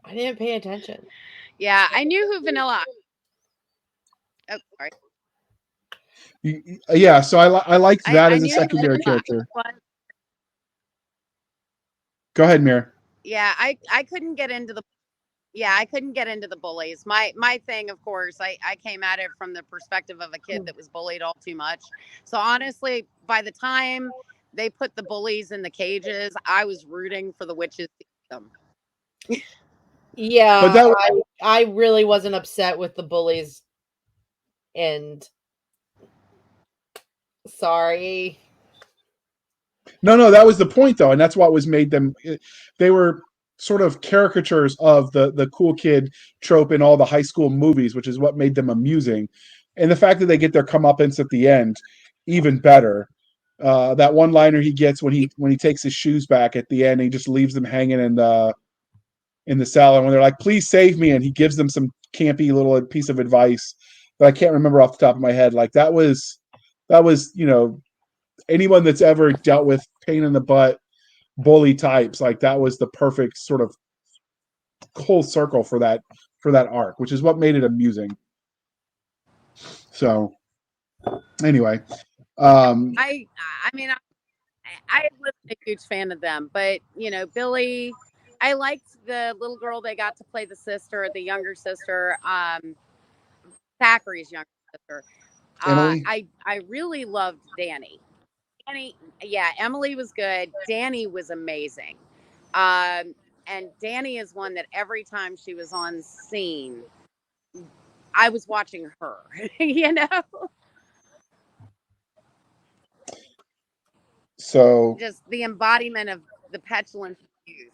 I didn't pay attention. Yeah, I knew who Vanilla. Oh, sorry. Yeah, so I liked that as a knew secondary Vanilla character. was. Go ahead, Mir. Yeah, I couldn't get into the. Yeah, I couldn't get into the bullies. My thing, of course, I came at it from the perspective of a kid that was bullied all too much. So honestly, by the time they put the bullies in the cages, I was rooting for the witches to eat them. Yeah, But I really wasn't upset with the bullies, and sorry. No, that was the point though, and that's what was made them. They were sort of caricatures of the cool kid trope in all the high school movies, which is what made them amusing. And the fact that they get their comeuppance at the end, even better. That one liner he gets when he takes his shoes back at the end, he just leaves them hanging in the cellar when they're like, "Please save me," and he gives them some campy little piece of advice that I can't remember off the top of my head. Like that was anyone that's ever dealt with pain in the butt bully types, like that was the perfect sort of whole circle for that arc, which is what made it amusing. So anyway, I mean, I wasn't a huge fan of them, but Billy, I liked the little girl they got to play the sister, the younger sister, Thackeray's younger sister. Emily? I really loved Danny. Yeah, Emily was good. Danny was amazing. And Danny is one that every time she was on scene, I was watching her, So Just the embodiment of the petulance of youth.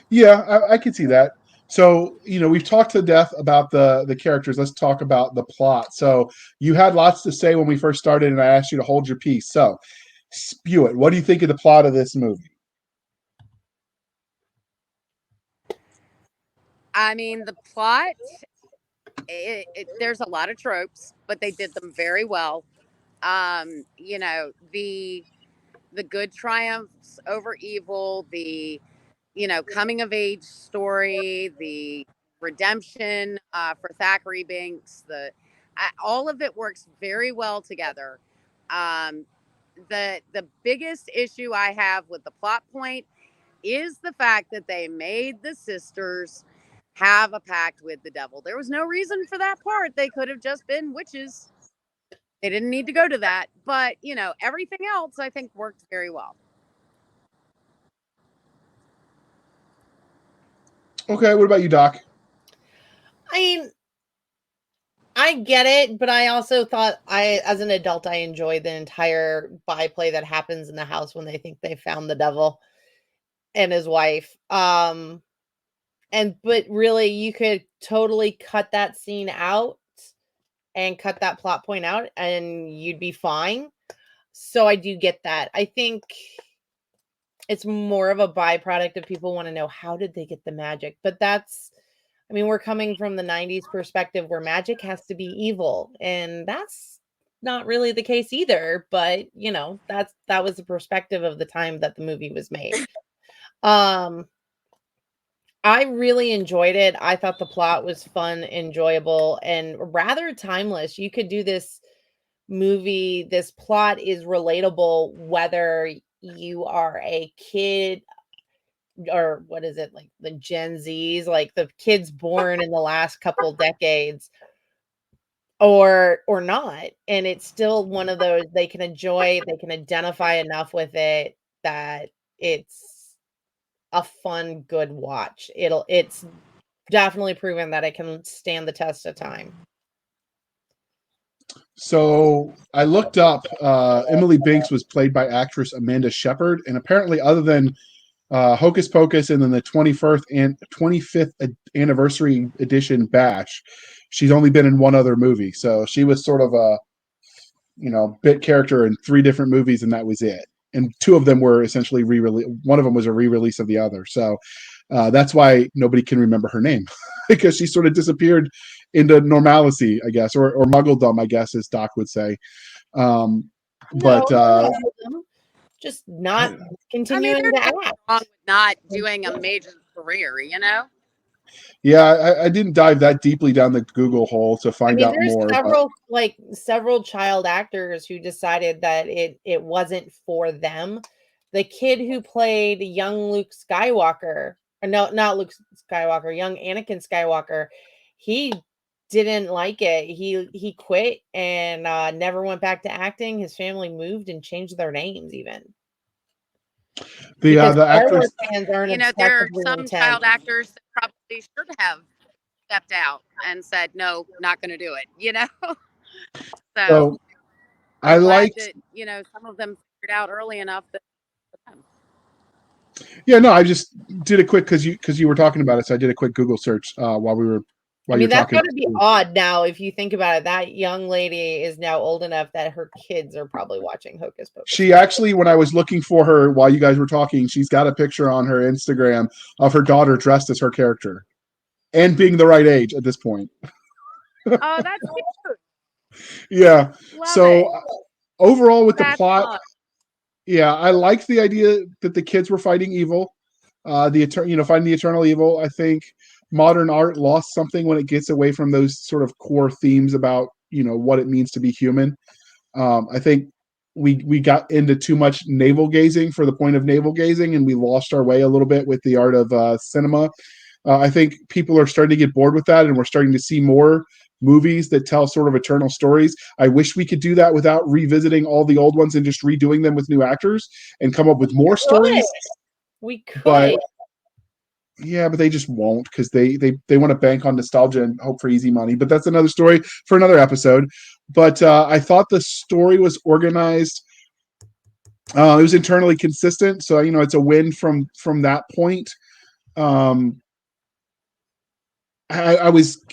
yeah, I can see that. So, we've talked to death about the characters. Let's talk about the plot. So, you had lots to say when we first started, and I asked you to hold your peace. So, spew it. What do you think of the plot of this movie? I mean, the plot, there's a lot of tropes, but they did them very well. The good triumphs over evil, the coming of age story, the redemption for Thackeray Binks, all of it works very well together. Um, the biggest issue I have with the plot point is the fact that they made the sisters have a pact with the devil. There was no reason for that part. They could have just been witches. They didn't need to go to that. But, everything else I think worked very well. Okay, what about you, Doc? I mean, I get it, but I also thought as an adult, I enjoyed the entire byplay that happens in the house when they think they found the devil and his wife. But really, you could totally cut that scene out and cut that plot point out, and you'd be fine. So I do get that. I think it's more of a byproduct of people want to know how did they get the magic, but we're coming from the 90s perspective where magic has to be evil, and that's not really the case either, but that was the perspective of the time that the movie was made. I really enjoyed it. I thought the plot was fun, enjoyable, and rather timeless. You could do this movie, this plot is relatable whether you are a kid or what is it, like the Gen Zs, like the kids born in the last couple decades or not. And it's still one of those they can enjoy, they can identify enough with it that it's a fun, good watch. It's definitely proven that it can stand the test of time. So I looked up. Emily Binks was played by actress Amanda Shepard, and apparently, other than Hocus Pocus and then the 25th anniversary edition Bash, she's only been in one other movie. So she was sort of a bit character in 3 different movies, and that was it. And 2 of them were essentially re-release. One of them was a re-release of the other. So that's why nobody can remember her name because she sort of disappeared into normalcy, I guess, or muggledom, I guess, as Doc would say. Just not continuing to act. Wrong with not doing a major career, Yeah, I didn't dive that deeply down the Google hole to find out there's more. several child actors who decided that it wasn't for them. The kid who played young Luke Skywalker, or no, not Luke Skywalker, young Anakin Skywalker, he didn't like it. He quit and never went back to acting. His family moved and changed their names even. The actors, there are some child actors that probably should have stepped out and said, no, not going to do it, So I like that, some of them figured out early enough that. Yeah, no, I just did a quick because you were talking about it, so I did a quick Google search while you're that's talking. got to be odd now if you think about it. That young lady is now old enough that her kids are probably watching Hocus Pocus. She actually, when I was looking for her while you guys were talking, she's got a picture on her Instagram of her daughter dressed as her character and being the right age at this point. Oh, that's cute. Yeah. Love so it. Overall with That's the plot, fun. Yeah, I liked the idea that the kids were fighting evil, fighting the eternal evil. I think modern art lost something when it gets away from those sort of core themes about what it means to be human. I think we got into too much navel gazing for the point of navel gazing, and we lost our way a little bit with the art of cinema. I think people are starting to get bored with that, and we're starting to see more movies that tell sort of eternal stories. I wish we could do that without revisiting all the old ones and just redoing them with new actors and come up with more stories. We could. But they just won't because they want to bank on nostalgia and hope for easy money. But that's another story for another episode. but I thought the story was organized. It was internally consistent, so it's a win from that point. I was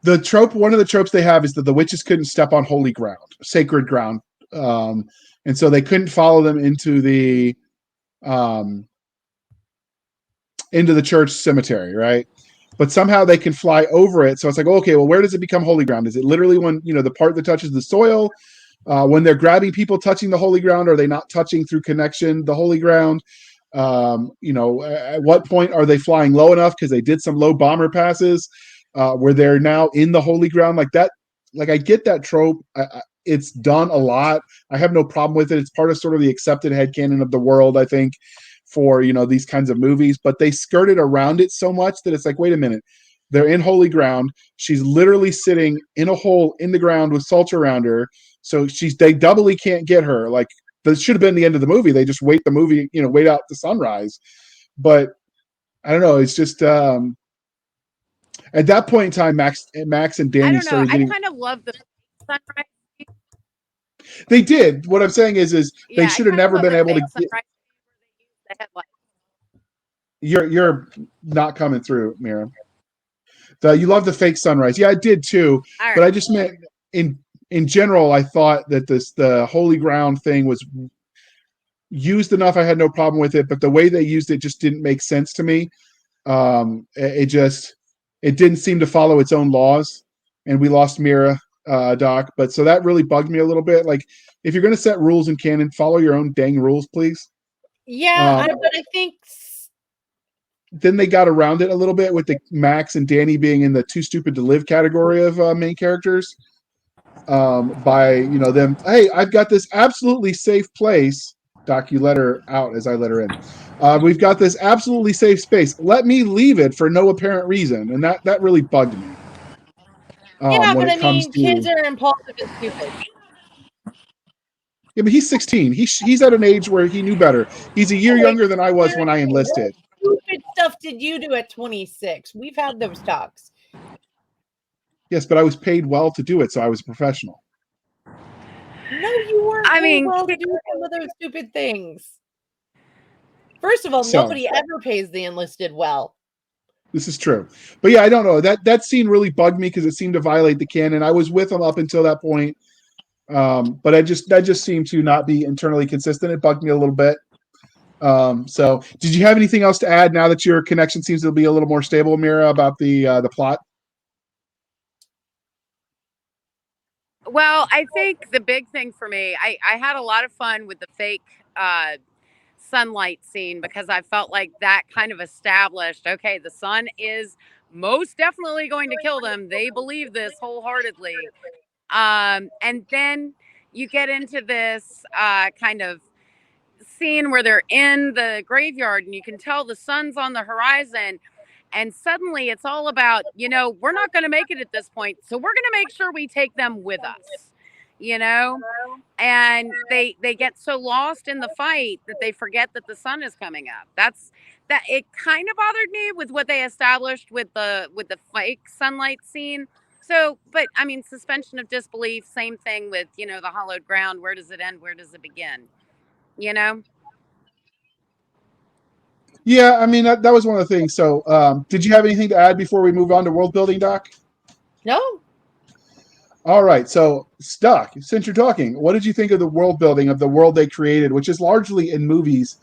the trope. One of the tropes they have is that the witches couldn't step on holy ground, sacred ground, and so they couldn't follow them into the church cemetery, right? But somehow they can fly over it. So it's like, okay, well, where does it become holy ground? Is it literally when the part that touches the soil? When they're grabbing people touching the holy ground, are they not touching through connection the holy ground? At what point are they flying low enough because they did some low bomber passes where they're now in the holy ground like that? Like, I get that trope. It's done a lot. I have no problem with it. It's part of sort of the accepted headcanon of the world, I think, for these kinds of movies. But they skirted around it so much that it's like, wait a minute, they're in holy ground. She's literally sitting in a hole in the ground with salt around her. So they doubly can't get her. Like, that should have been the end of the movie. They just wait out the sunrise. But I don't know. It's just at that point in time, Max and Danny I don't know. started I getting. kind of love the sunrise. They did. What I'm saying is they should have never been able to get. The headlight. You're not coming through, Mira. You love the fake sunrise. Yeah, I did too. All But right. I just meant in general, I thought that the holy ground thing was used enough. I had no problem with it, but the way they used it just didn't make sense to me. It didn't seem to follow its own laws, and we lost Mira, Doc. But so that really bugged me a little bit. Like, if you're going to set rules in canon, follow your own dang rules, please. Yeah, but I think then they got around it a little bit with the Max and Danny being in the too stupid to live category of main characters. By them, hey, I've got this absolutely safe place. Doc, you let her out as I let her in. We've got this absolutely safe space. Let me leave it for no apparent reason, and that really bugged me. Yeah, when but it comes to kids are impulsive and stupid. Yeah, but he's 16. He's at an age where he knew better. He's a year younger than I was when I enlisted. What stupid stuff did you do at 26? We've had those talks. Yes, but I was paid well to do it, so I was a professional. No, you weren't paid well to do some of those stupid things. First of all, nobody ever pays the enlisted well. This is true. But yeah, I don't know. That scene really bugged me because it seemed to violate the canon. I was with him up until that point. But that just seemed to not be internally consistent. It bugged me a little bit. So did you have anything else to add now that your connection seems to be a little more stable, Mira, about the plot? Well, I think the big thing for me, I had a lot of fun with the fake sunlight scene because I felt like that kind of established, okay, the sun is most definitely going to kill them. They believe this wholeheartedly. And then you get into this kind of scene where they're in the graveyard and you can tell the sun's on the horizon. And suddenly it's all about, we're not going to make it at this point. So we're going to make sure we take them with us, and they get so lost in the fight that they forget that the sun is coming up. That it kind of bothered me with what they established with the fake sunlight scene. So, but I mean, suspension of disbelief, same thing with, the hollowed ground. Where does it end? Where does it begin? Yeah, I mean, that was one of the things. So did you have anything to add before we move on to world building, Doc? No. All right. So, Doc, since you're talking, what did you think of the world building of the world they created, which is largely in movies?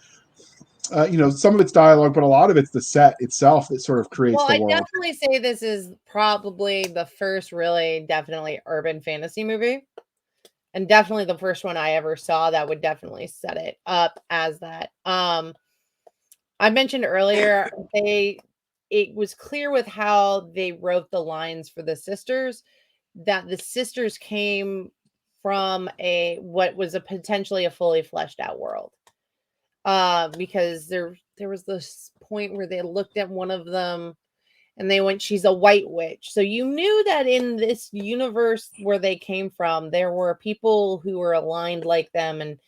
Some of it's dialogue, but a lot of it's the set itself that sort of creates the world. I definitely say this is probably the first really definitely urban fantasy movie. And definitely the first one I ever saw that would definitely set it up as that. I mentioned earlier, it was clear with how they wrote the lines for the sisters that the sisters came from what was potentially a fully fleshed out world. Because there was this point where they looked at one of them and they went, she's a white witch. So you knew that in this universe where they came from, there were people who were aligned like them and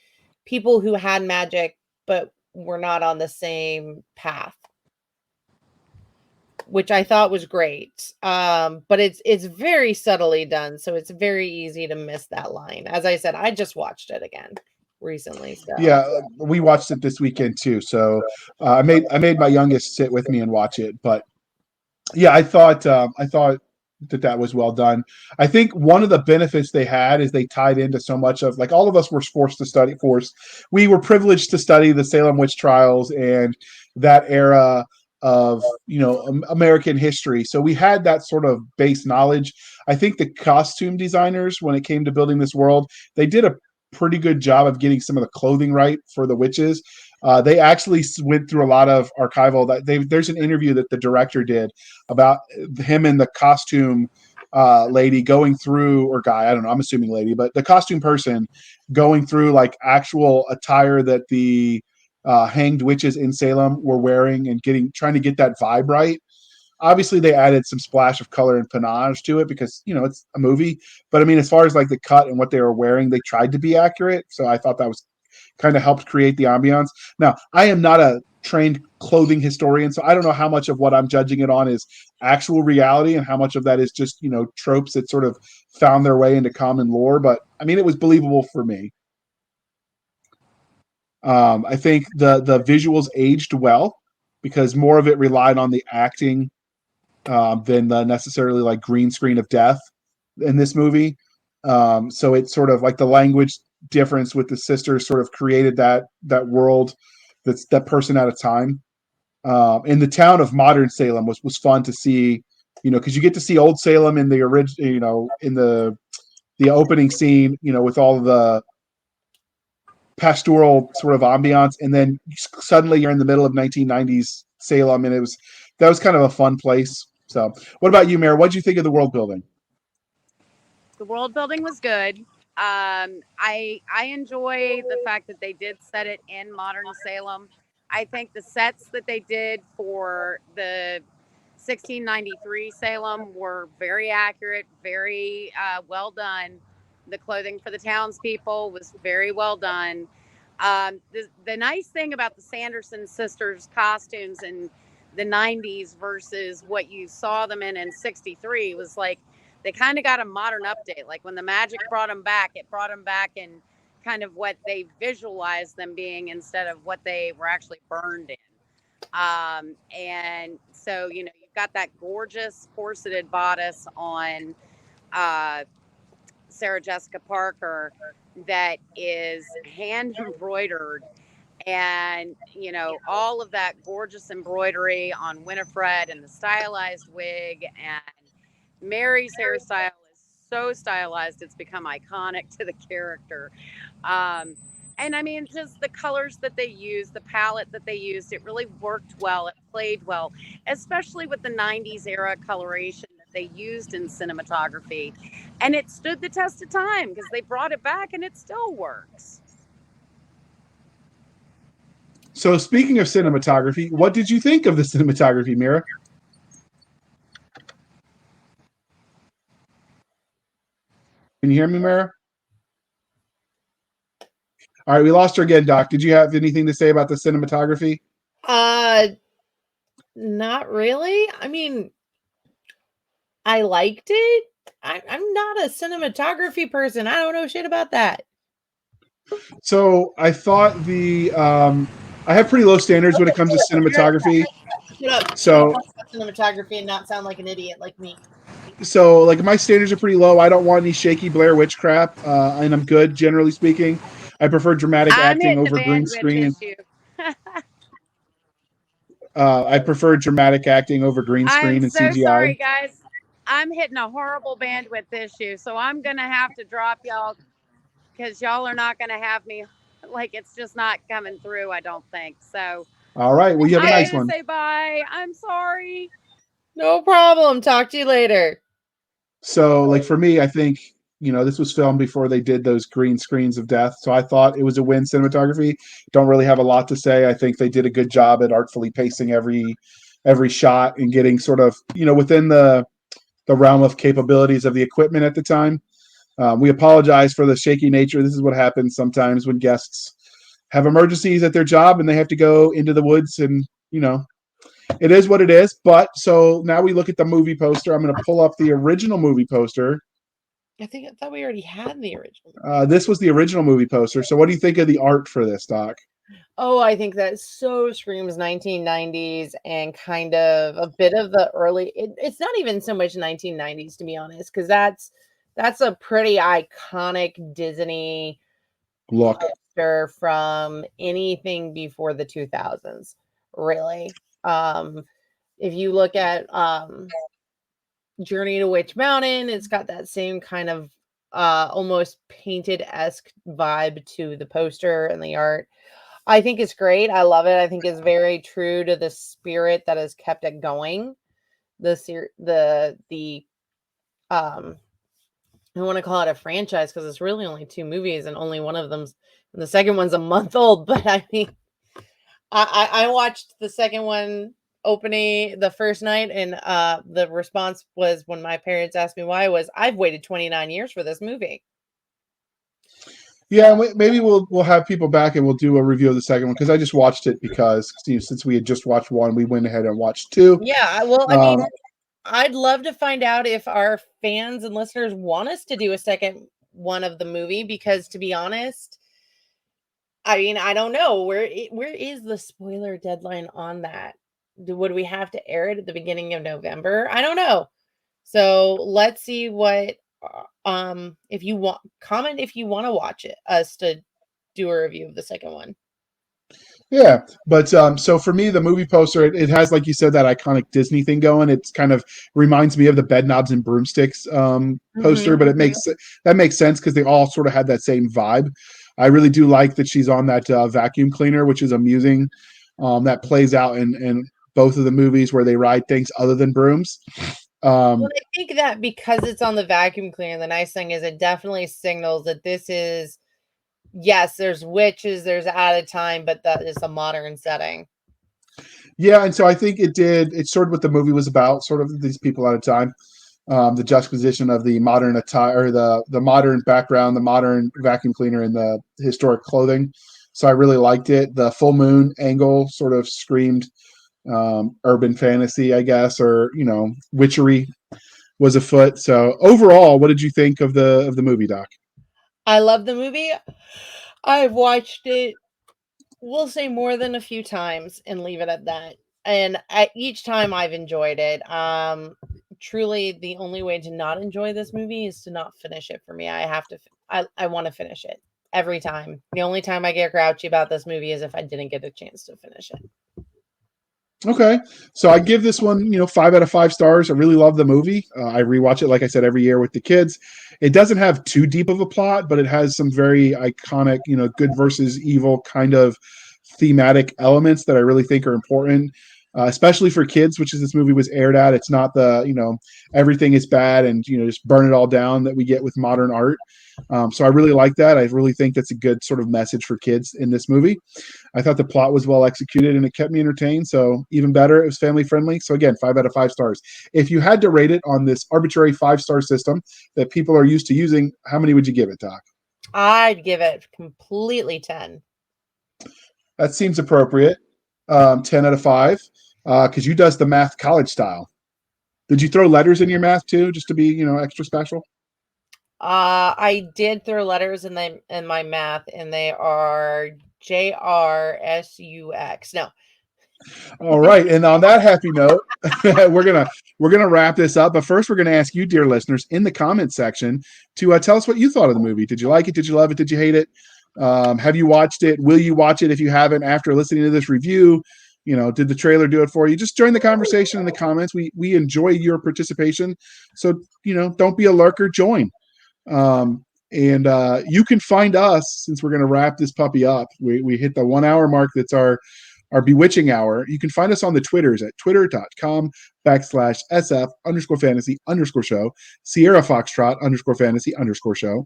people who had magic, but were not on the same path. which I thought was great. But it's very subtly done, so it's very easy to miss that line. As I said, I just watched it again recently. So Yeah, we watched it this weekend too. So I made my youngest sit with me and watch it. But yeah, I thought that was well done. I think one of the benefits they had is they tied into so much of, like, all of us were we were privileged to study the Salem witch trials and that era of, American history. So we had that sort of base knowledge. I think the costume designers, when it came to building this world, they did a pretty good job of getting some of the clothing right for the witches. They actually went through a lot of archival. There's an interview that the director did about him and the costume lady going through, or guy, I don't know, I'm assuming lady, but the costume person going through like actual attire that the hanged witches in Salem were wearing and trying to get that vibe right. Obviously, they added some splash of color and panache to it because, it's a movie. But I mean, as far as like the cut and what they were wearing, they tried to be accurate. So I thought that was kind of helped create the ambiance. Now, I am not a trained clothing historian, so I don't know how much of what I'm judging it on is actual reality and how much of that is just, tropes that sort of found their way into common lore. But I mean, it was believable for me. I think the visuals aged well because more of it relied on the acting than the necessarily like green screen of death in this movie. So it's sort of like the language difference with the sisters sort of created that world, that's that person at a time. In the town of modern Salem was fun to see, because you get to see old Salem in the original, in the opening scene, with all the pastoral sort of ambiance, and then suddenly you're in the middle of 1990s Salem, and that was kind of a fun place. So, what about you, Mara? What did you think of the world building? The world building was good. I enjoy the fact that they did set it in modern Salem. I think the sets that they did for the 1693 Salem were very accurate, very well done. The clothing for the townspeople was very well done. The nice thing about the Sanderson sisters' costumes in the 90s versus what you saw them in 63 was like they kind of got a modern update. Like when the magic brought them back, it brought them back in kind of what they visualized them being instead of what they were actually burned in. And so, you've got that gorgeous corseted bodice on Sarah Jessica Parker that is hand embroidered, and all of that gorgeous embroidery on Winifred and the stylized wig, and Mary's hairstyle is so stylized it's become iconic to the character. And I mean, just the colors that they used, the palette that they used, it really worked well. It played well, especially with the 90s era coloration that they used in cinematography. And it stood the test of time because they brought it back and it still works. So, speaking of cinematography, what did you think of the cinematography, Mira? Can you hear me, Mara? All right, we lost her again, Doc. Did you have anything to say about the cinematography? Not really. I mean, I liked it. I'm not a cinematography person. I don't know shit about that. So I thought I have pretty low standards when it comes to cinematography. Shut up. So Cinematography and not sound like an idiot like me. So like my standards are pretty low. I don't want any shaky Blair Witch crap, and I'm good generally speaking. I prefer dramatic acting over green screen. I prefer dramatic acting over green screen and CGI. Sorry, guys. I'm hitting a horrible bandwidth issue, so I'm gonna have to drop y'all because y'all are not gonna have me. Like it's just not coming through. I don't think so. All right. Well, you have a nice one. Say bye. I'm sorry. No problem. Talk to you later. So, like for me, I think this was filmed before they did those green screens of death. So I thought it was a win cinematography. Don't really have a lot to say. I think they did a good job at artfully pacing every shot and getting sort of within the realm of capabilities of the equipment at the time. We apologize for the shaky nature. This is what happens sometimes when guests have emergencies at their job and they have to go into the woods and It is what it is. But so now we look at the movie poster. I'm going to pull up the original movie poster. I thought we already had the original. This was the original movie poster. So what do you think of the art for this, Doc? Oh, I think that so screams 1990s and kind of a bit of the early. It's not even so much 1990s, to be honest, because that's a pretty iconic Disney Look. poster from anything before the 2000s, really. If you look at Journey to Witch Mountain, it's got that same kind of almost painted-esque vibe to the poster and the art. I think it's great. I love it. I think it's very true to the spirit that has kept it going. I want to call it a franchise because it's really only 2 movies and only one of them's, and the second one's a month old. But I mean, I watched the second one opening the first night, and the response was, when my parents asked me why, was, I've waited 29 years for this movie. Yeah, maybe we'll have people back and we'll do a review of the second one, because I just watched it because since we had just watched one, we went ahead and watched 2. Yeah, well, I mean, I'd love to find out if our fans and listeners want us to do a second one of the movie, because to be honest, I mean, I don't know where is the spoiler deadline on that. Would we have to air it at the beginning of November? I don't know. So let's see what if you want, comment if you want to watch it, us to do a review of the second one. Yeah, but so for me, the movie poster, it has, like you said, that iconic Disney thing going. It's kind of reminds me of the Bedknobs and Broomsticks poster, but that makes sense because they all sort of had that same vibe. I really do like that she's on that vacuum cleaner, which is amusing. That plays out in both of the movies where they ride things other than brooms. Well, I think that because it's on the vacuum cleaner, the nice thing is it definitely signals that this is, yes, there's witches, there's at a time, but that is a modern setting. Yeah, and so I think it's sort of what the movie was about, sort of these people at a time. The juxtaposition of the modern attire, or the modern background, the modern vacuum cleaner, and the historic clothing. So I really liked it. The full moon angle sort of screamed urban fantasy, I guess, or witchery was afoot. So overall, what did you think of the movie, Doc? I love the movie. I've watched it, we'll say, more than a few times and leave it at that. And each time I've enjoyed it. Truly, the only way to not enjoy this movie is to not finish it for me. I want to finish it every time. The only time I get grouchy about this movie is if I didn't get a chance to finish it. Okay, so I give this one, 5 out of 5 stars. I really love the movie. I rewatch it, like I said, every year with the kids. It doesn't have too deep of a plot, but it has some very iconic, good versus evil kind of thematic elements that I really think are important, especially for kids, which is this movie was aired at. It's not the, everything is bad and, just burn it all down that we get with modern art. So I really like that. I really think that's a good sort of message for kids in this movie. I thought the plot was well executed and it kept me entertained. So even better, it was family friendly. So again, 5 out of 5 stars. If you had to rate it on this arbitrary 5-star system that people are used to using, how many would you give it, Doc? I'd give it completely 10. That seems appropriate. 10 out of 5. Because you does the math college style. Did you throw letters in your math too, just to be, extra special? I did throw letters in my math, and they are JRSUX. No. All right, and on that happy note, we're gonna wrap this up. But first, we're gonna ask you, dear listeners, in the comments section to tell us what you thought of the movie. Did you like it? Did you love it? Did you hate it? Have you watched it? Will you watch it if you haven't after listening to this review? Did the trailer do it for you? Just join the conversation in the comments. We enjoy your participation. So, don't be a lurker, join. And you can find us, since we're going to wrap this puppy up. We hit the 1 hour mark. That's our bewitching hour. You can find us on the Twitters at twitter.com/SF_fantasy_show, Sierra Foxtrot _fantasy_show.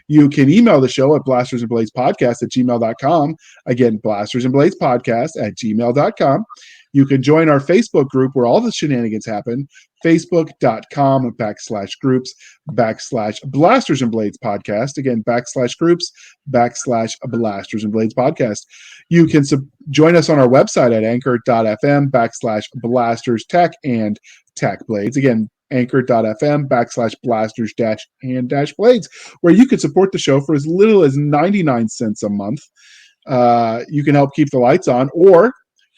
You can email the show at blastersandbladespodcast@gmail.com. Again, blastersandbladespodcast@gmail.com. You can join our Facebook group where all the shenanigans happen, facebook.com/groups/Blasters and Blades podcast. Again, /groups/Blasters and Blades podcast. You can join us on our website at anchor.fm/Blasters Tech and Tech Blades. Again, anchor.fm/Blasters-and-Blades, where you can support the show for as little as 99 cents a month. You can help keep the lights on, or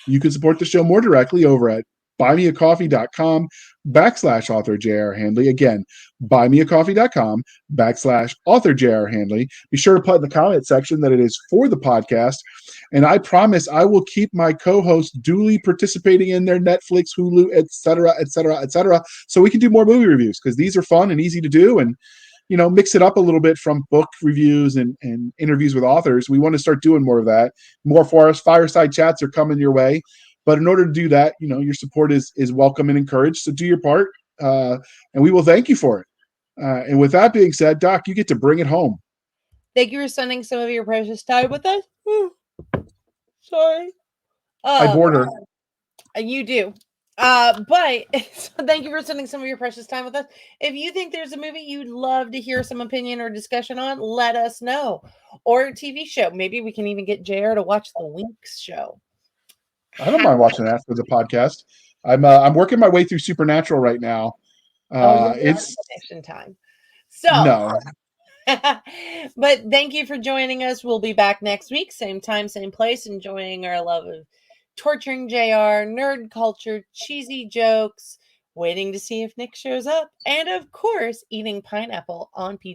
you can support the show more directly over at buymeacoffee.com/author J.R. Handley. Again, buymeacoffee.com/author J.R. Handley. Be sure to put in the comment section that it is for the podcast. And I promise I will keep my co-hosts duly participating in their Netflix, Hulu, etc., so we can do more movie reviews, because these are fun and easy to do, and mix it up a little bit from book reviews and interviews with authors. We want to start doing more of that. More for us. Fireside chats are coming your way. But in order to do that, your support is welcome and encouraged. So do your part, and we will thank you for it. And with that being said, Doc, you get to bring it home. Thank you for spending some of your precious time with us. Sorry. I bored her. You do. But thank you for spending some of your precious time with us. If you think there's a movie you'd love to hear some opinion or discussion on, let us know. Or a TV show. Maybe we can even get JR to watch the Winx show. I don't mind watching that for the podcast. I'm working my way through Supernatural right now. It's connection time. So no. But thank you for joining us. We'll be back next week, same time, same place, enjoying our love of torturing JR, nerd culture, cheesy jokes, waiting to see if Nick shows up, and of course, eating pineapple on pizza.